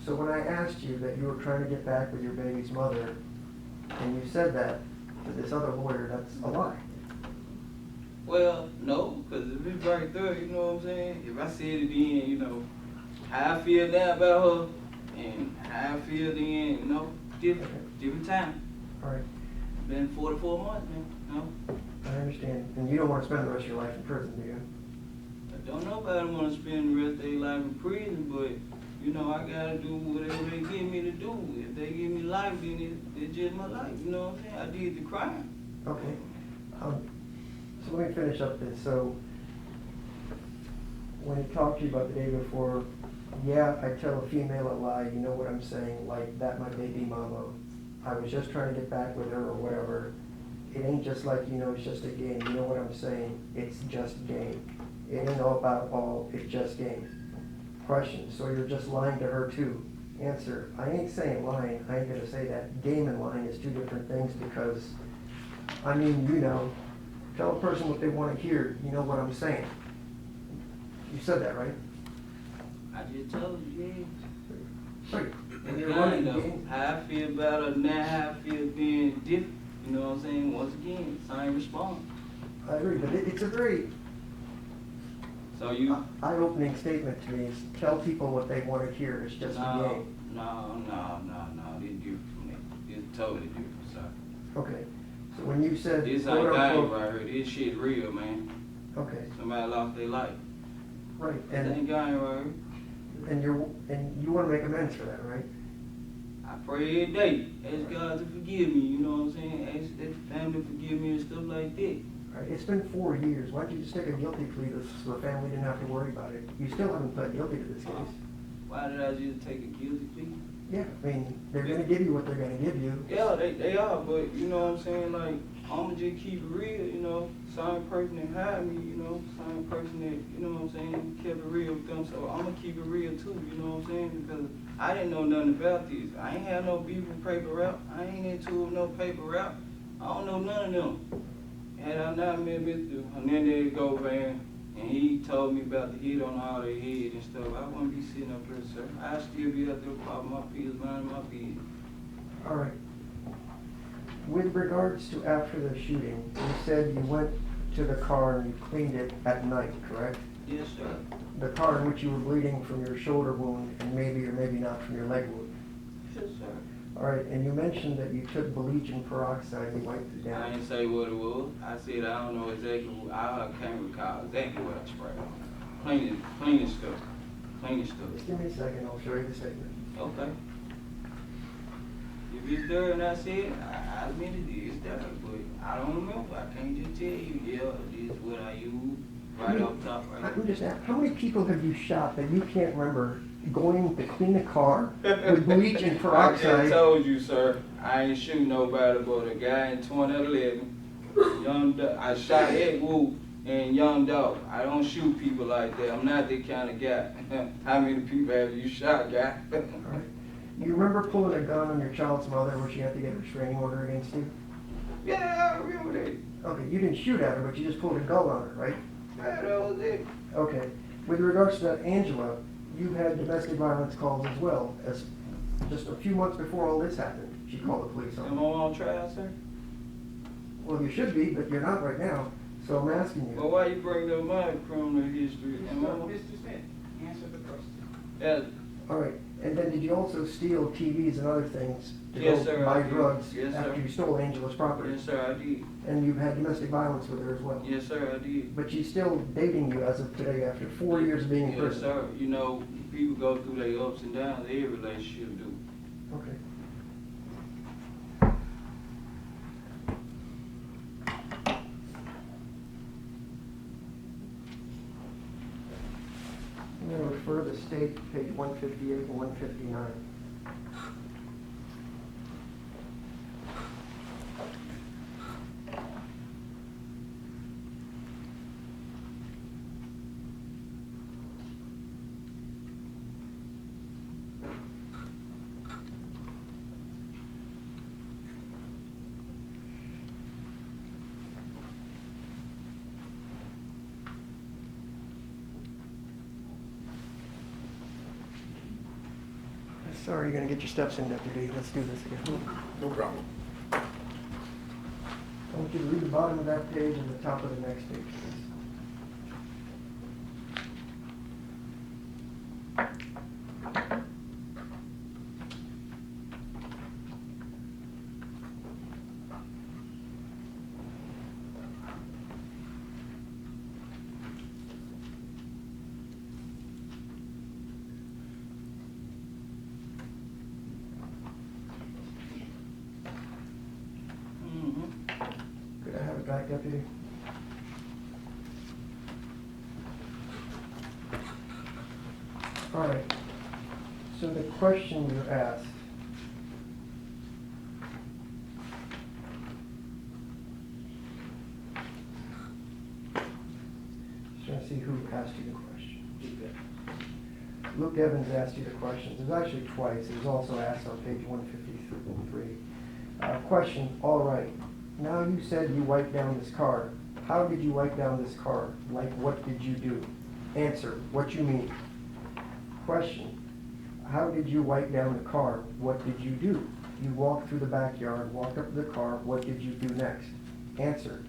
So when I asked you that you were trying to get back with your baby's mother, and you said that to this other lawyer, that's a lie. Well, no, because if it's right there, you know what I'm saying? If I said it then, you know, how I feel now about her and how I feel then, you know, different time. All right, Been 44 months, man, you know? I understand. And you don't want to spend the rest of your life in prison, do you? I don't nobody want to spend the rest of their life in prison, but, you know, I got to do whatever they get me to do. If they give me life, then it's just my life, you know what I'm saying? I did the crime. Okay. So let me finish up this. So when he talked to you about the day before, yeah, I tell a female a lie, you know what I'm saying, like that my baby mama. I was just trying to get back with her or whatever. It ain't just like, you know, it's just a game. You know what I'm saying? It's just game. It ain't all about all, it's just game. Question, so you're just lying to her too? Answer, I ain't saying lying, I ain't gonna say that. Game and lying is two different things because, I mean, you know, tell a person what they want to hear, you know what I'm saying. You said that, right? I just told you, yeah. Right. When It's you're fine, running though. game, How I feel about her now, how I feel being different. You know what I'm saying? Once again, same response. I agree, but it's a very So you, eye-opening statement to me is tell people what they want to hear, it's just a no, game. this different from that. This totally different, sir. Okay, so when you said This quote ain't game unquote, right here. This shit real, man. okay, Somebody lost their life. right, This ain't and game right here. and you want to make amends for that, right? I pray every day. Ask God to forgive me, you know what I'm saying? Ask that family to forgive me and stuff like that. Right, it's been 4 years, why don't you just take a guilty plea so the family didn't have to worry about it? You still haven't pled guilty to this case. Why did I just take a guilty plea? Yeah, I mean, they're gonna give you what they're gonna give you. Yeah, they are, but you know what I'm saying? Like, I'ma just keep it real, you know. Same person that hired me, you know. Same person that, you know what I'm saying, kept it real with them. So I'ma keep it real too, you know what I'm saying? Because I didn't know nothing about this. I ain't had no beef with paper route. I ain't into no paper route. I don't know none of them. Had I not met Mr. Hernandez Govan, and he told me about the hit on all their head and stuff, I wouldn't be sitting up here, sir. I'd still be out there popping my pills, minding my business. All right. With regards to after the shooting, you said you went to the car and you cleaned it at night, correct? Yes, sir. The car in which you were bleeding from your shoulder wound and maybe or maybe not from your leg wound. Yes, sir. All right, and you mentioned that you took bleach and peroxide and you wiped it I down. didn't say what it was. I said I don't know exactly what, I can't recall exactly what I sprayed on. Cleaning stuff. Cleaning stuff. Just give me a second, I'll show you the statement. Okay. If it's there and I said, I admit it is there, but I don't remember. I can't just tell you, yeah, this is what I use right off top right I'm there. just asking, how many people have you shot that you can't remember going to clean a car with bleach and I just peroxide? told you, sir, I ain't shooting nobody but a guy in 2011. I shot Ed Wolf and Young Dolph. I don't shoot people like that. I'm not that kind of guy. How many people have you shot, guy? All right. You remember pulling a gun on your child's mother where she had to get a restraining order against you? Yeah, I remember that. Okay, you didn't shoot at her, but you just pulled a gun on her, right? Yeah, that was it. Okay. With regards to that Angela, you had domestic violence calls as well, as just a few months before all this happened. She called the police on Am I you. on trial, sir? Well, you should be, but you're not right now, so I'm asking Well, you. why you bring up my criminal history? Am I on? Mr. Smith, answer the question. Yeah, All right, and then did you also steal TVs and other things to Yes, go sir, I buy did. drugs Yes, after sir. you stole Angela's property? yes, sir, I did. And you've had domestic violence with her as well? Yes, sir, I did. But she's still dating you as of today after 4 years of being in Yes, prison? sir. You know, people go through their ups and downs. Every relationship do. Okay. I'm going to refer the state to page 158 and 159. Sorry, you're going to get your steps in, Deputy. Let's do this again. No problem. I want you to read the bottom of that page and the top of the next page, please. Could I have it back, Deputy? All right. So the question you asked, just trying to see who asked you the question. Luke Evans asked you the questions. It was actually twice. It was also asked on page 153. Question, all right. Now you said you wiped down this car. How did you wipe down this car? Like, what did you do? Answer, what you mean? Question, how did you wipe down the car? What did you do? You walked through the backyard, walked up to the car. What did you do next? Answer,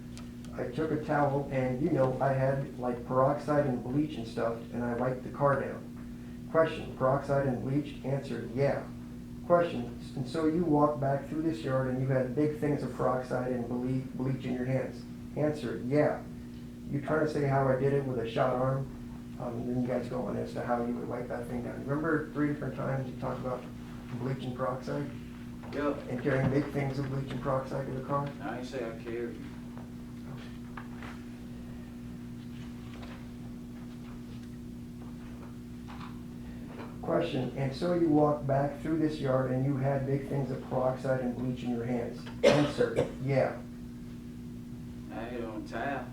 I took a towel and, you know, I had like peroxide and bleach and stuff, and I wiped the car down. Question, peroxide and bleach? Answer, yeah. Question, and so you walked back through this yard and you had big things of peroxide and bleach in your hands? Answer, yeah. You trying to say how I did it with a shot arm? Then you guys go on as to how you would wipe that thing down. Remember 3 different times you talked about bleach and peroxide? Yep. And carrying big things of bleach and peroxide to the car? I ain't say I carried you. Question, and so you walked back through this yard and you had big things of peroxide and bleach in your hands? Answer, yeah. I had it on towel.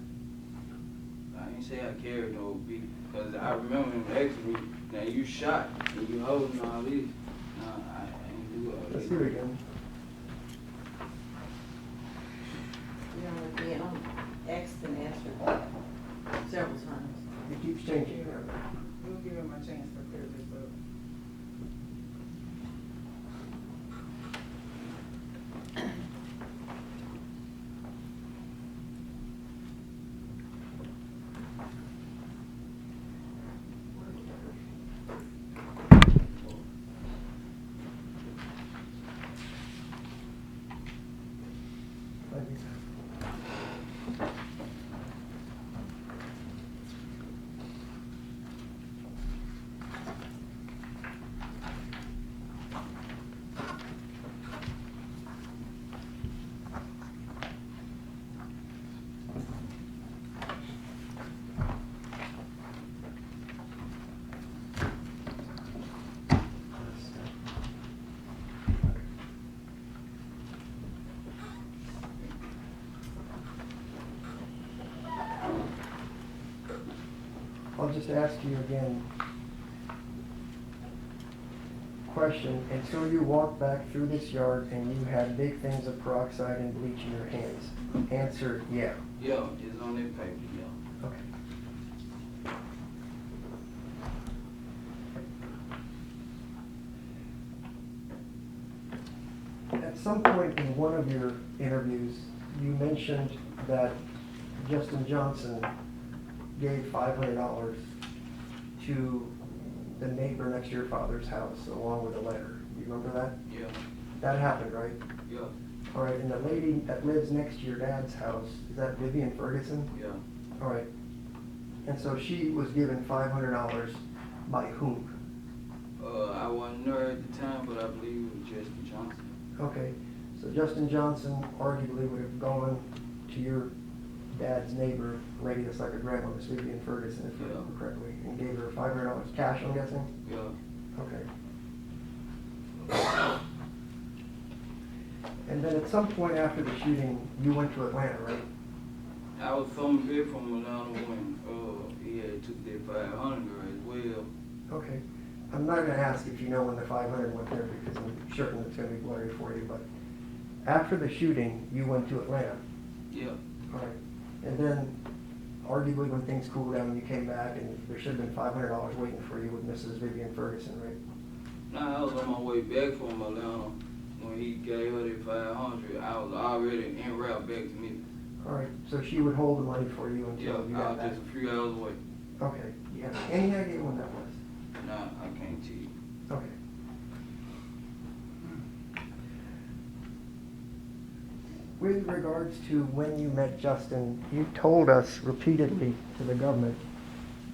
I ain't say I carried no beat, because I remember him asking me, now you shot and you holding all this. No, I ain't do all Let's this. see it again. You know, again, I'm asked and answered several times. It keeps changing. We'll give him a chance to clear this up. Thank you. I'll just ask you again. Question, and so you walked back through this yard and you had big things of peroxide and bleach in your hands? Answer, yeah. Yeah, it's on that paper, yeah. Okay. At some point in one of your interviews, you mentioned that Justin Johnson gave $500 to the neighbor next to your father's house along with a letter. You remember that? Yeah, That happened, right? yeah, All right, and the lady that lives next to your dad's house, is that Vivian Ferguson? yeah. All right. And so she was given $500 by whom? I wasn't there at the time, but I believe it was Justin Johnson. Okay, so Justin Johnson arguably would have gone to your dad's neighbor, a lady that's like a grandma, Miss Vivian Ferguson, if I remember correctly, and gave her $500 cash, I'm guessing? Yeah, Okay. And then at some point after the shooting, you went to Atlanta, right? I was coming back from Atlanta when he had took that 500 as well. Okay. I'm not gonna ask if you know when the 500 went there because I'm certain it's gonna be blurry for you, but after the shooting, you went to Atlanta. Yeah, All right. And then arguably when things cooled down, you came back and there should have been $500 waiting for you with Mrs. Vivian Ferguson, right? nah, I was on my way back from Atlanta when he gave her that 500. I was already en route back to me. All right. So she would hold the money for you Yeah, until you I got was back. just a few hours away. Okay. You have any idea when that was? Nah, I can't tell you. Okay. With regards to when you met Justin, you told us repeatedly to the government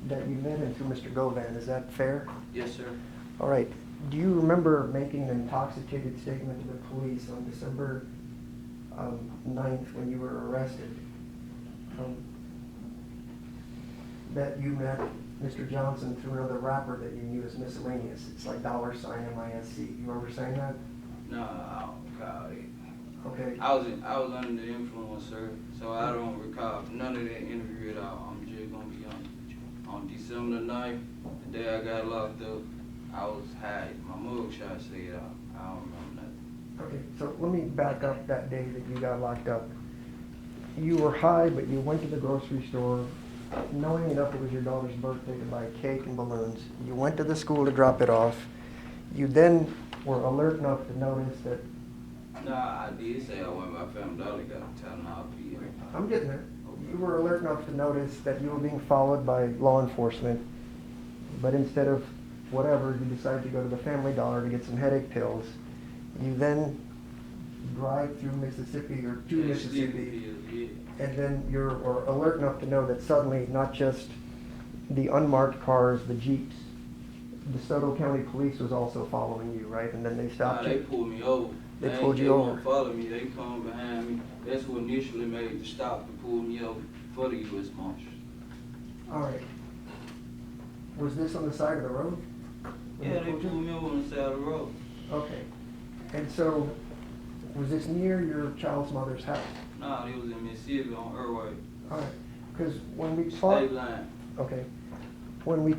that you met him through Mr. Govan. Is that fair? Yes, sir. All right. Do you remember making an intoxicated statement to the police on December 9th when you were arrested? That you met Mr. Johnson through another rapper that you knew as miscellaneous. It's like $MISC. You remember saying that? Nah, I don't recall it. Okay. I was under the influence, sir, so I don't recall none of that interview at all. I'm just gonna be honest with you. On December the 9th, the day I got locked up, I was high. My mugshot said I don't remember nothing. Okay, so let me back up that day that you got locked up. You were high, but you went to the grocery store, knowing enough it was your daughter's birthday to buy cake and balloons. You went to the school to drop it off. You then were alert enough to notice that, Nah, I did say I went by Family Dollar, got a Tylenol P. I'm getting there. You were alert enough to notice that you were being followed by law enforcement, but instead of whatever, you decided to go to the Family Dollar to get some headache pills. You then drive through Mississippi or to Mississippi. Yeah. And then you're alert enough to know that suddenly not just the unmarked cars, the Jeeps, the DeSoto County Police was also following you, right? And then they Nah, stopped they you. pulled me over. They pulled you over. They follow me. They come behind me. That's what initially made the stop to pull me over for the U.S. Marshals. All right. Was this on the side of the road? when Yeah, they pulled you? pulled me over on the side of the road. Okay. And so, was this near your child's mother's house? Nah, they was in Mississippi on Irway. All right. Because when we talked, State line. okay, when you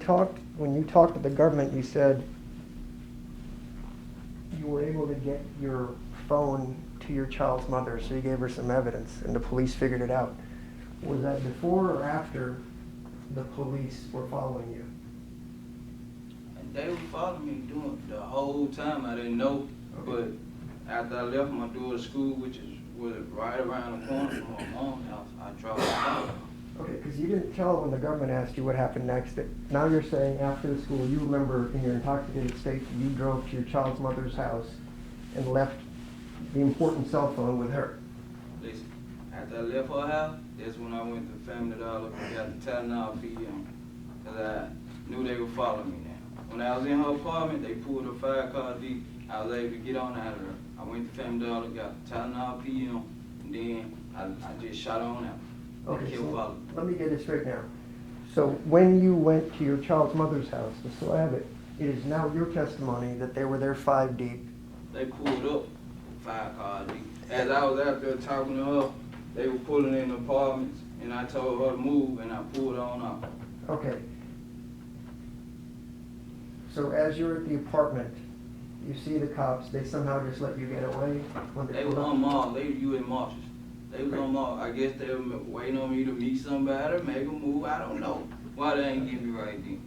talked to the government, you said you were able to get your phone to your child's mother, so you gave her some evidence, and the police figured it out. Was that before or after the police were following you? And they were following me doing the whole time. I didn't know, but after I left my daughter's school, which was right around the corner from my mom's house, I dropped her out. Okay, because you didn't tell when the government asked you what happened next. Now you're saying after the school, you remember in your intoxicated state, you drove to your child's mother's house and left the important cell phone with her. Listen, after I left her house, that's when I went to Family Dollar and got the $10 PM. Because I knew they were following me now. When I was in her apartment, they pulled a 5-car deep. I was able to get on out of there. I went to Family Dollar, got the $10 PM, and then I just shot on out. Okay, so let me get it straight now. So when you went to your child's mother's house, just so I have it, it is now your testimony that they were there 5 deep. They pulled up 5 cars deep. As I was out there talking to her, they were pulling in the apartments, and I told her to move, and I pulled on off. Okay. So as you're at the apartment, you see the cops, they somehow just let you get away when They pulled was up? unmarked. They were U.S. Marshals. They was unmarked. I guess they were waiting on me to meet somebody, make a move. I don't know why they ain't get me right then.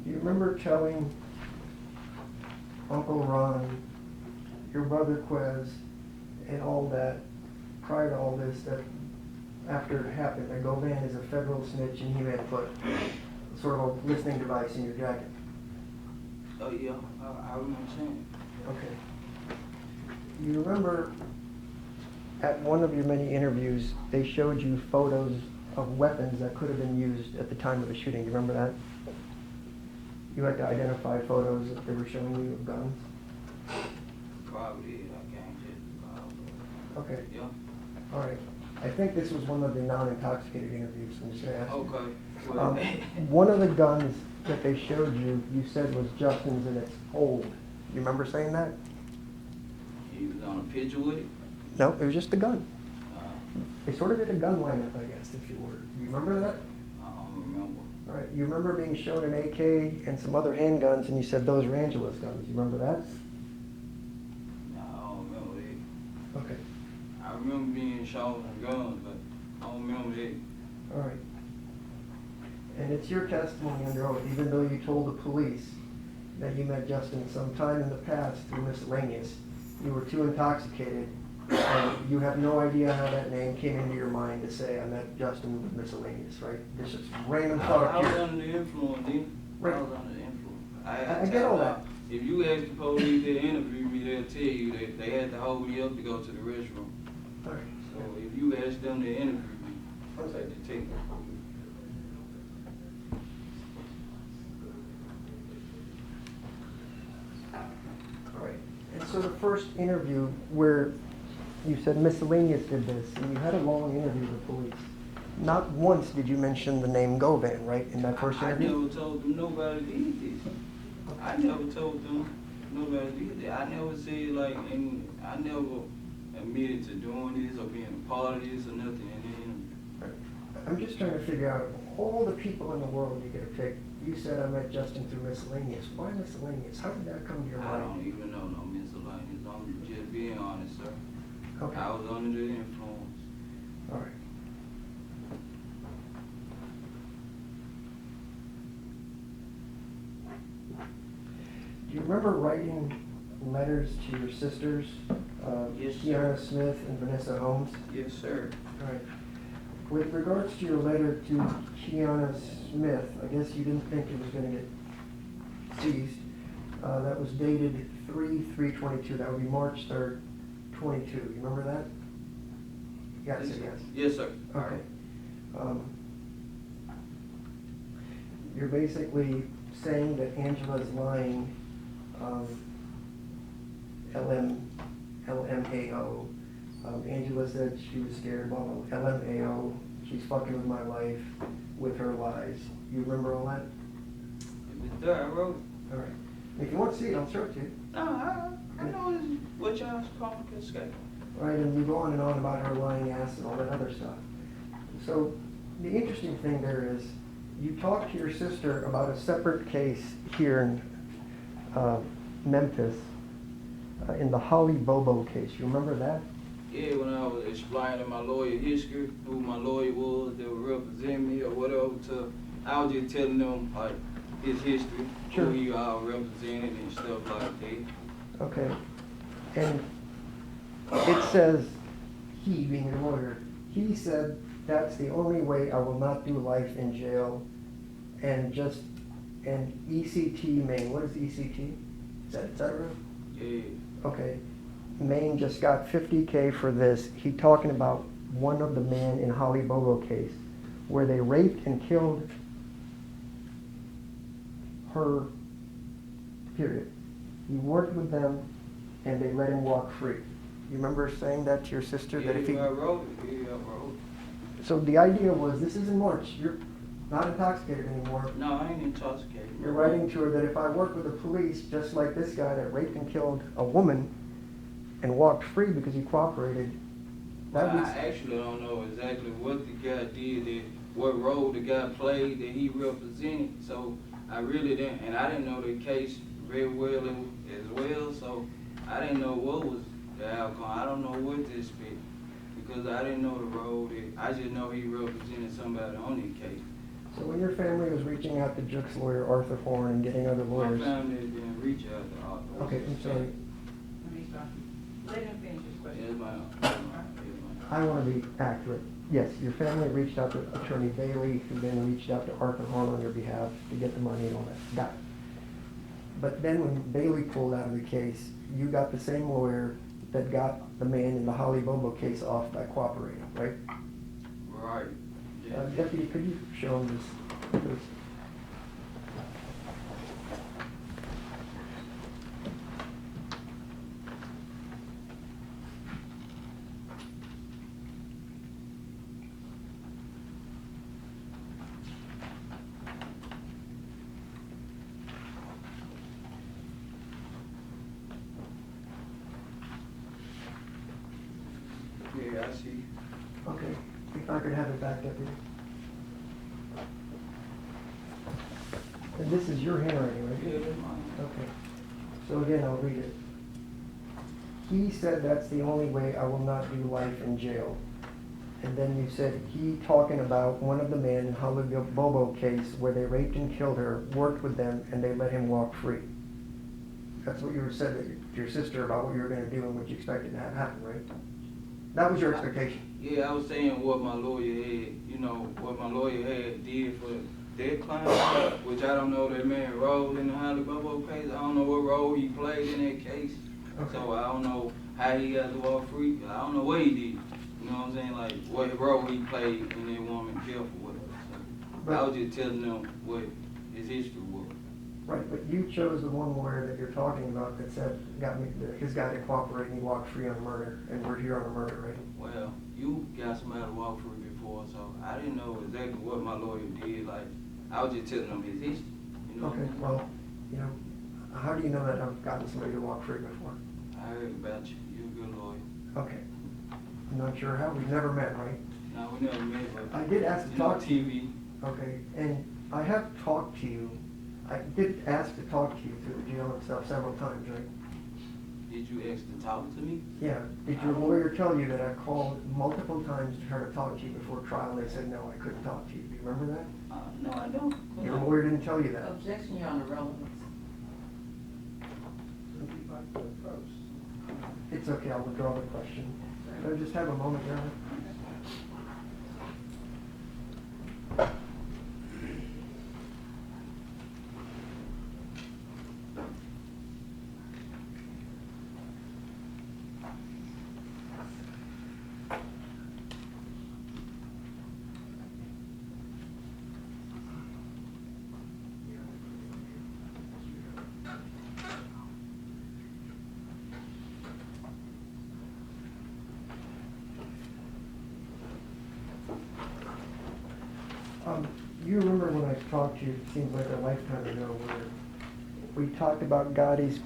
Do you remember telling Uncle Ron, your brother Quez, and all that, prior to all this, that after it happened, that Govan is a federal snitch and he had put sort of a listening device in your jacket? Oh yeah, I remember saying. Okay. You remember at one of your many interviews, they showed you photos of weapons that could have been used at the time of the shooting. Do you remember that? You had to identify photos that they were showing you of guns? Probably did. I can't just. Okay. Yeah. All right. I think this was one of the non-intoxicated interviews. I'm just going to ask you. Okay. Well, One of the guns that they showed you, you said was Justin's and it's old. You remember saying that? he was on a picture with it. No, it was just a gun. Uh, They sort of did a gun lineup, I guess, if you were. You remember that? I don't remember. All right. You remember being shown an AK and some other handguns, and you said those were Angela's guns. You remember that? No, I don't remember that. Okay. I remember being shown some guns, but I don't remember that. All right. And it's your testimony under oath, even though you told the police that you met Justin sometime in the past through miscellaneous. You were too intoxicated, and you have no idea how that name came into your mind to say, I met Justin with miscellaneous, right? This is random thought I was here. under the influence, then. Right. I was under the influence. I get all that. If you ask the police to interview me, they'll tell you that they had to hold me up to go to the restroom. All right. So if you ask them to interview me, I'll take the tape. All right. And so the first interview where you said miscellaneous did this, and you had a long interview with police. Not once did you mention the name Govan, right, in that first I interview? never told them nobody did this. I never told them nobody did that. I never said like, and I never admitted to doing this or being a part of this or nothing in the interview. I'm just trying to figure out, all the people in the world you could have picked, you said I met Justin through miscellaneous. Why miscellaneous? How did that come to your I mind? don't even know no miscellaneous. I'm just being honest, sir. Okay, I was under the influence. all right. Do you remember writing letters to your sisters, Yes, sir. Kiana Smith and Vanessa Holmes? Yes, sir. All right. With regards to your letter to Kiana Smith, I guess you didn't think it was going to get seized. That was dated 3/3/22. That would be March 3rd, 22. You remember that? Yes, yes. Yes, sir. Okay. You're basically saying that Angela's lying, LMAO. Angela said she was scared, blah, blah, LMAO. she's fucking with my life, with her lies. You remember all that? If it's there, I wrote it. All right. If you want to see it, I'll show it to you. No, I know this is what y'all's calling for escape. Right, and you go on and on about her lying ass and all that other stuff. So the interesting thing there is, you talked to your sister about a separate case here in Memphis, in the Holly Bobo case. You remember that? Yeah, when I was explaining my lawyer history, who my lawyer was that would represent me or whatever, I was just telling them like his history, Sure. who he all represented and stuff like that. Okay. And it says, he being your lawyer, he said, that's the only way I will not do life in jail. And ECT Maine, what is ECT? Is that right? Yeah. Okay. Maine just got $50K for this. He talking about one of the men in Holly Bobo case where they raped and killed her, period. He worked with them and they let him walk free. You remember saying that to your sister? Yeah, That if he... I wrote it. Yeah, I wrote it. So the idea was, this is in March, you're not intoxicated anymore. No, I ain't intoxicated. You're writing to her that if I work with the police, just like this guy that raped and killed a woman and walked free because he cooperated, that Well, was... I actually don't know exactly what the guy did, what role the guy played that he represented. So I really didn't, and I didn't know the case very well as well. So I didn't know what was the outcome. I don't know what to expect because I didn't know the role that. I just know he represented somebody on the case. So when your family was reaching out to Jook's lawyer, Arthur Horn, and getting other lawyers... My family didn't reach out to Arthur. Okay, I'm sorry. Let me stop you. Let him finish his Yeah, question. I want to be accurate. Yes, your family reached out to Attorney Bailey, who then reached out to Arthur Horn on your behalf to get the money and all that. Got it. But then when Bailey pulled out of the case, you got the same lawyer that got the man in the Holly Bobo case off by cooperating, right? Right. Yeah. Deputy, could you show him this, please? Yeah, I see. Okay, if I could have it back, Deputy. And this is your handwriting, right? Yeah, that's mine. Okay. So again, I'll read it. He said that's the only way I will not do life in jail. And then you said he talking about one of the men in Holly Bobo case where they raped and killed her, worked with them, and they let him walk free. That's what you said to your sister about what you were going to do and what you expected to have happen, right? That was your expectation. Yeah, I was saying what my lawyer had, what my lawyer had did for their client, which I don't know that man role in the Holly Bobo case. I don't know what role he played in that case. Okay. So I don't know how he got to walk free. I don't know what he did. You know what I'm saying? Like what role he played in that woman jail for whatever. So I was just telling them what his history was. Right, but you chose the one lawyer that you're talking about that said, his guy to cooperate and he walked free on murder, and we're here on a murder, right? Well, you got somebody to walk free before, so I didn't know exactly what my lawyer did. Like, I was just telling them his history. You know what Okay, I mean? well, how do you know that I've gotten somebody to walk free before? I heard about you. You're a good lawyer. Okay. I'm not sure how, we've never met, right? No, we never met, but I did ask to talk to you. TV. Okay, and I have talked to you, I did ask to talk to you through the jail and stuff several times, right? Did you ask to talk to me? Yeah, did your lawyer tell you that I called multiple times to try to talk to you before trial, and they said, no, I couldn't talk to you, do you remember that? No, I don't. Your lawyer didn't tell you that? Objection, Your Honor, relevance. It's okay, I'll withdraw the question. Can I just have a moment, Your Honor? talked to you, it seems like a lifetime ago, where we talked about Gotti's,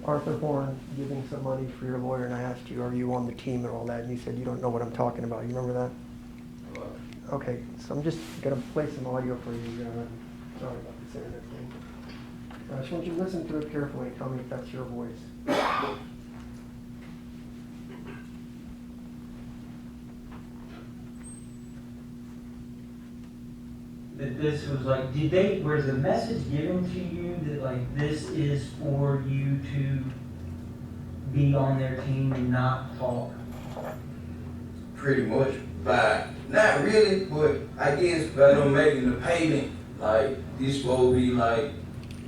Arthur Horn giving some money for your lawyer, and I asked you, are you on the team and all that, and you said you don't know what I'm talking about. You remember that? Okay, so I'm just gonna play some audio for you. Sorry about this internet thing. I just want you to listen to it carefully and tell me if that's your voice. That this was like, was the message given to you that like this is for you to be on their team and not talk? Pretty much, but not really, but I guess by them making the payment, like, this supposed to be like,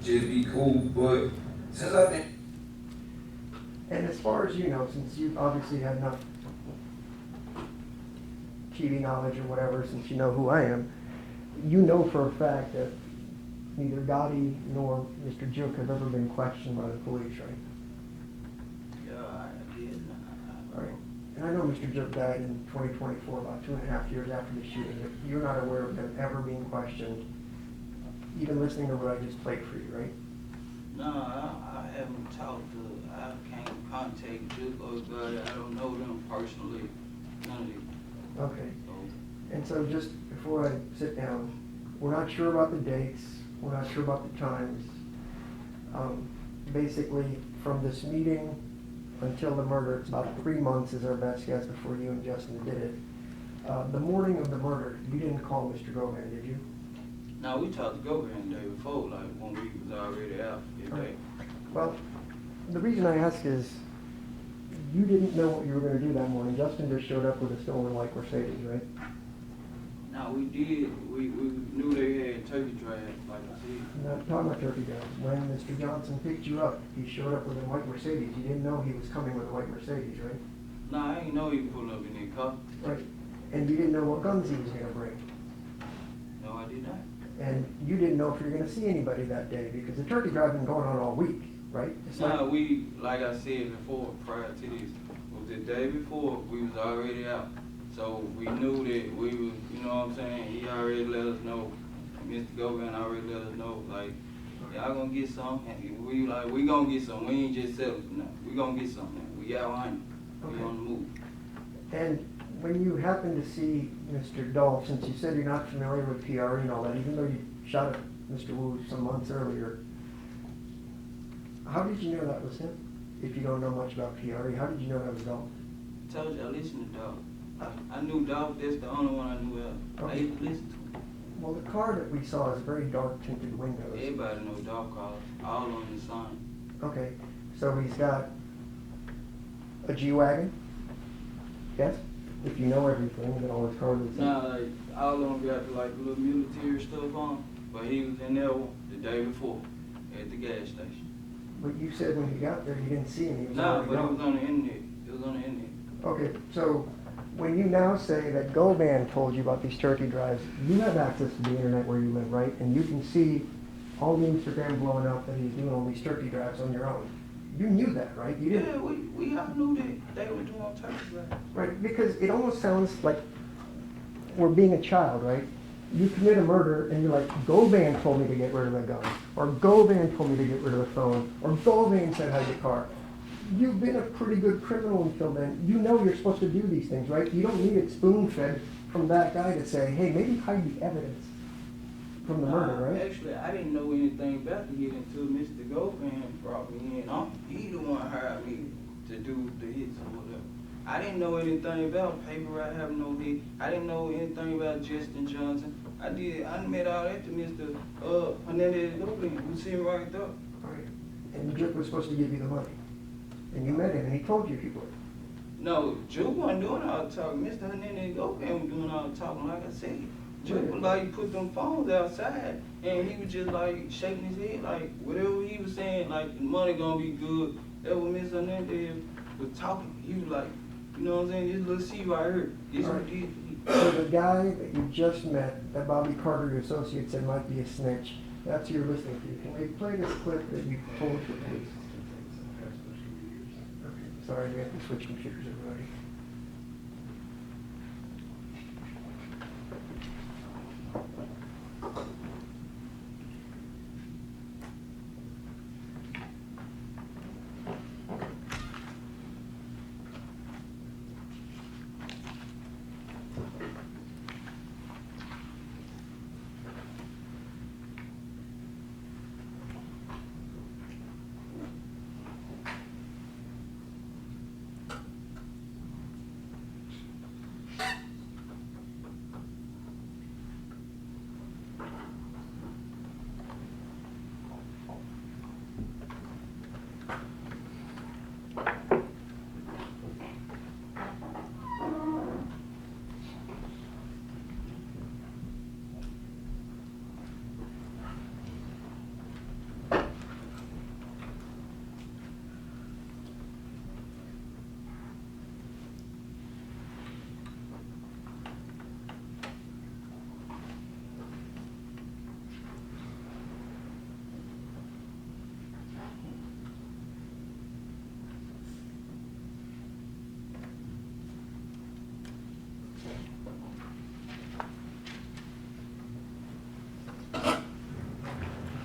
just be cool, but since I've been. And as far as you know, since you obviously had enough TV knowledge or whatever, since you know who I am, you know for a fact that neither Gotti nor Mr. Jook have ever been questioned by the police, right? Yeah, I did. All right. And I know Mr. Jook died in 2024, about 2.5 years after the shooting. You're not aware of him ever being questioned, even listening to what I just played for you, right? No, I haven't talked to, I can't contact Jook or Gotti. I don't know them personally, none of them. Okay. So, And so just before I sit down, we're not sure about the dates, we're not sure about the times. Basically, from this meeting until the murder, it's about 3 months is our best guess before you and Justin did it. The morning of the murder, you didn't call Mr. Govan, did you? no, we talked to Govan the day before, like when we was already out that day. Well, the reason I ask is, you didn't know what you were gonna do that morning. Justin just showed up with a stolen white Mercedes, right? No, we did, we knew they had turkey drive, like I said. I'm not talking about turkey guys. When Mr. Johnson picked you up, he showed up with a white Mercedes. You didn't know he was coming with a white Mercedes, right? No, I ain't know he pulled up in that car. Right. And you didn't know what guns he was gonna bring. No, I did not. And you didn't know if you were gonna see anybody that day, because the turkey drive been going on all week, right? It's No, like, we, like I said before, prior to this, was the day before, we was already out. So we knew that we was, you know what I'm saying, he already let us know, Mr. Govan already let us know, like, y'all gonna get some, and we like, we gonna get some, we ain't just settled for nothing, we gonna get something, we out hunting, we Okay. on the move. and when you happened to see Mr. Dolph, since you said you're not familiar with PRE and all that, even though you shot at Mr. Wu some months earlier, how did you know that was him? If you don't know much about PRE, how did you know that was Dolph? I told you, I listened to Dolph. I knew Dolph, that's the only one I knew of. I Okay. used to listen to him. Well, the car that we saw is very dark tinted windows. Everybody know Dolph cars, all on the sign. Okay, so he's got a G-Wagon? Yes? If you know everything, then all his cars are the same. Nah, like, all of them got like little military stuff on, but he was in there the day before at the gas station. But you said when you got there, you didn't see him, he was Nah, already but it was gone. on the internet. It was on the internet. Okay, so when you now say that Govan told you about these turkey drives, you have access to the internet where you live, right? And you can see all the Instagram blowing up that he's doing all these turkey drives on your own. You knew that, right? You didn't, Yeah, we all knew that they were doing turkey drives. right? Because it almost sounds like we're being a child, right? You commit a murder and you're like, Govan told me to get rid of the gun, or Govan told me to get rid of the phone, or Govan said hide your car. You've been a pretty good criminal until then. You know you're supposed to do these things, right? You don't need it spoon-fed from that guy to say, hey, maybe hide the evidence from the murder, right? Actually, I didn't know anything about the hit until Mr. Govan brought me in. He the one hired me to do the hits or whatever. I didn't know anything about paper route having no hit. I didn't know anything about Justin Johnson. I met all that to Mr. Hernandez Govan, who's sitting right there. All right. And Jook was supposed to give you the money. And you met him and he told you he would. No, Jook wasn't doing all the talking. Mr. Hernandez Govan was doing all the talking, like I said. Jook was like, put them phones outside, and he was just like shaking his head, like whatever he was saying, like the money gonna be good. That was Mr. Hernandez was talking. He was like, you know what I'm saying, this little C right here, this All what right. he did. So the guy that you just met, that Bobby Carter, your associate, said might be a snitch, that's who you're listening to. Can we play this clip that you told to the police? Okay, sorry, we have to switch computers, everybody.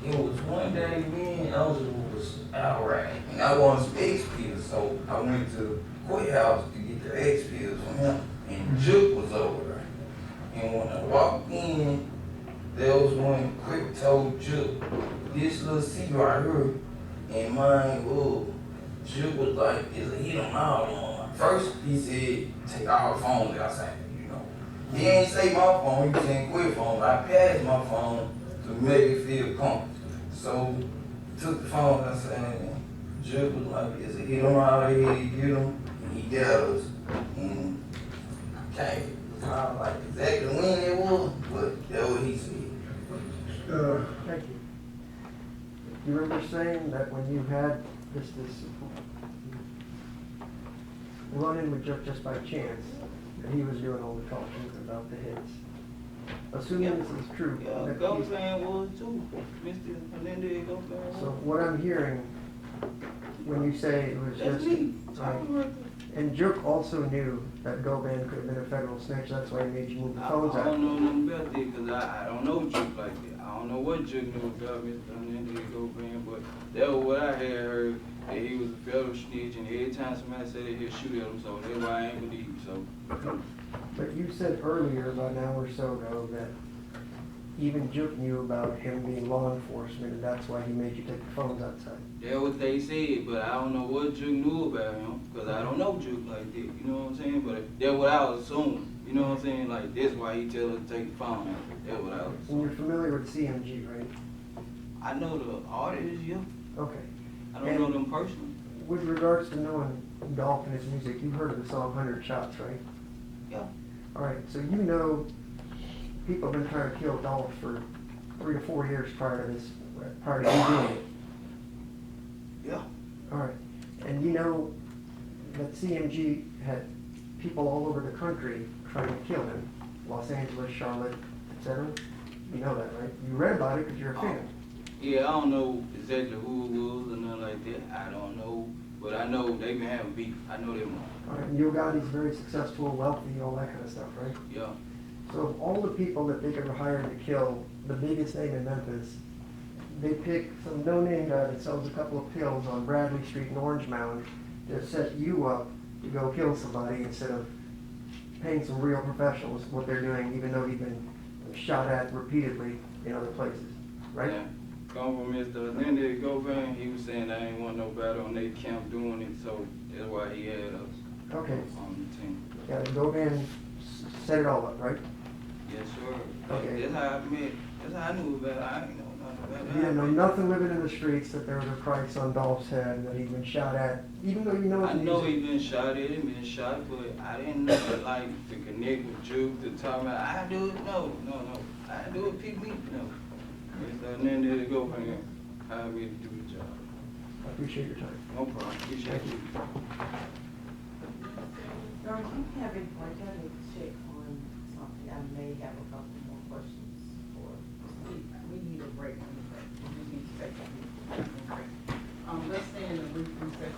It was one day me and Elsa was out riding, and I wanted some X pills, so I went to the courthouse to get the X pills from him, and Jook was over there. And when I walked in, there was one quick told Jook, this little seat right here, and mine, Jook was like, is a hit on all of them. First, he said, take all the phones outside, you know. He ain't say my phone, he said quit phone. I passed my phone to make it feel comfortable. So, took the phone outside, and Jook was like, is a hit on all they had to get him, and he got us. And I can't recall like exactly when it was, but that's what he said. Thank you. You remember saying that when you had this run-in with Jook just by chance, that he was doing all the talking about the hits? Assuming this is true. Yeah, that Govan was too. Mr. Hernandez Govan. So what I'm hearing, when you say it was That's just, me. right, and Jook also knew that Govan could have been a federal snitch, that's why he made you move the phones I out. don't know nothing about that because I don't know Jook like that. I don't know what Jook knew about Mr. Hernandez Govan, but that was what I had heard, that he was a federal snitch, and every time somebody said that he'd shoot at him, so that's why I ain't believe him, so. But you said earlier, about an hour or so ago, that even Jook knew about him being law enforcement, and that's why he made you take the phones outside. That's what they said, but I don't know what Jook knew about him, because I don't know Jook like that, you know what I'm saying? But that's what I was assuming, you know what I'm saying? Like, that's why he tell us to take the phone out. That's what I was And assuming. you're familiar with CMG, right? I know the artists, yeah. Okay. I don't know them personally. With regards to knowing Dolph and his music, you've heard of the song 100 Shots, right? Yeah. All right, so you know people have been trying to kill Dolph for 3 or 4 years prior to you doing it. Yeah. All right, and you know that CMG had people all over the country trying to kill him, Los Angeles, Charlotte, etc. You know that, right? You read about it because you're a fan. Yeah, I don't know exactly who it was or nothing like that. I don't know, but I know they been having beef. I know they won. All right, and Yo Gotti's very successful, wealthy, all that kind of stuff, right? Yeah. So of all the people that they could have hired to kill the biggest name in Memphis, they pick some no-name guy that sells a couple of pills on Bradley Street in Orange Mound to set you up to go kill somebody instead of paying some real professionals what they're doing, even though he's been shot at repeatedly in other places, right? Yeah. Come from Mr. Hernandez Govan, he was saying I ain't want nobody on their camp doing it, so that's why he had us Okay, on the team. yeah, Govan set it all up, right? Yes, sir. Okay. That's how I met. That's how I knew about it. I ain't know nothing about it. You didn't know nothing living in the streets, that there was a price on Dolph's head, and that he'd been shot at, even though you know I his know music. he been shot at him, been shot, but I didn't know that, like, to connect with Jook, to talk about, I do it, no. I do it, pick me, no. Mr. Hernandez Govan, how me to do the job. I appreciate your time. No problem, appreciate you. Darn, you have it, like, I need to check on something, I may have a couple more questions for, we need a break from the break, we need to take a break. Let's stand in a brief recess.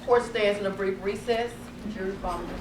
Court stands in a brief recess. Jury following.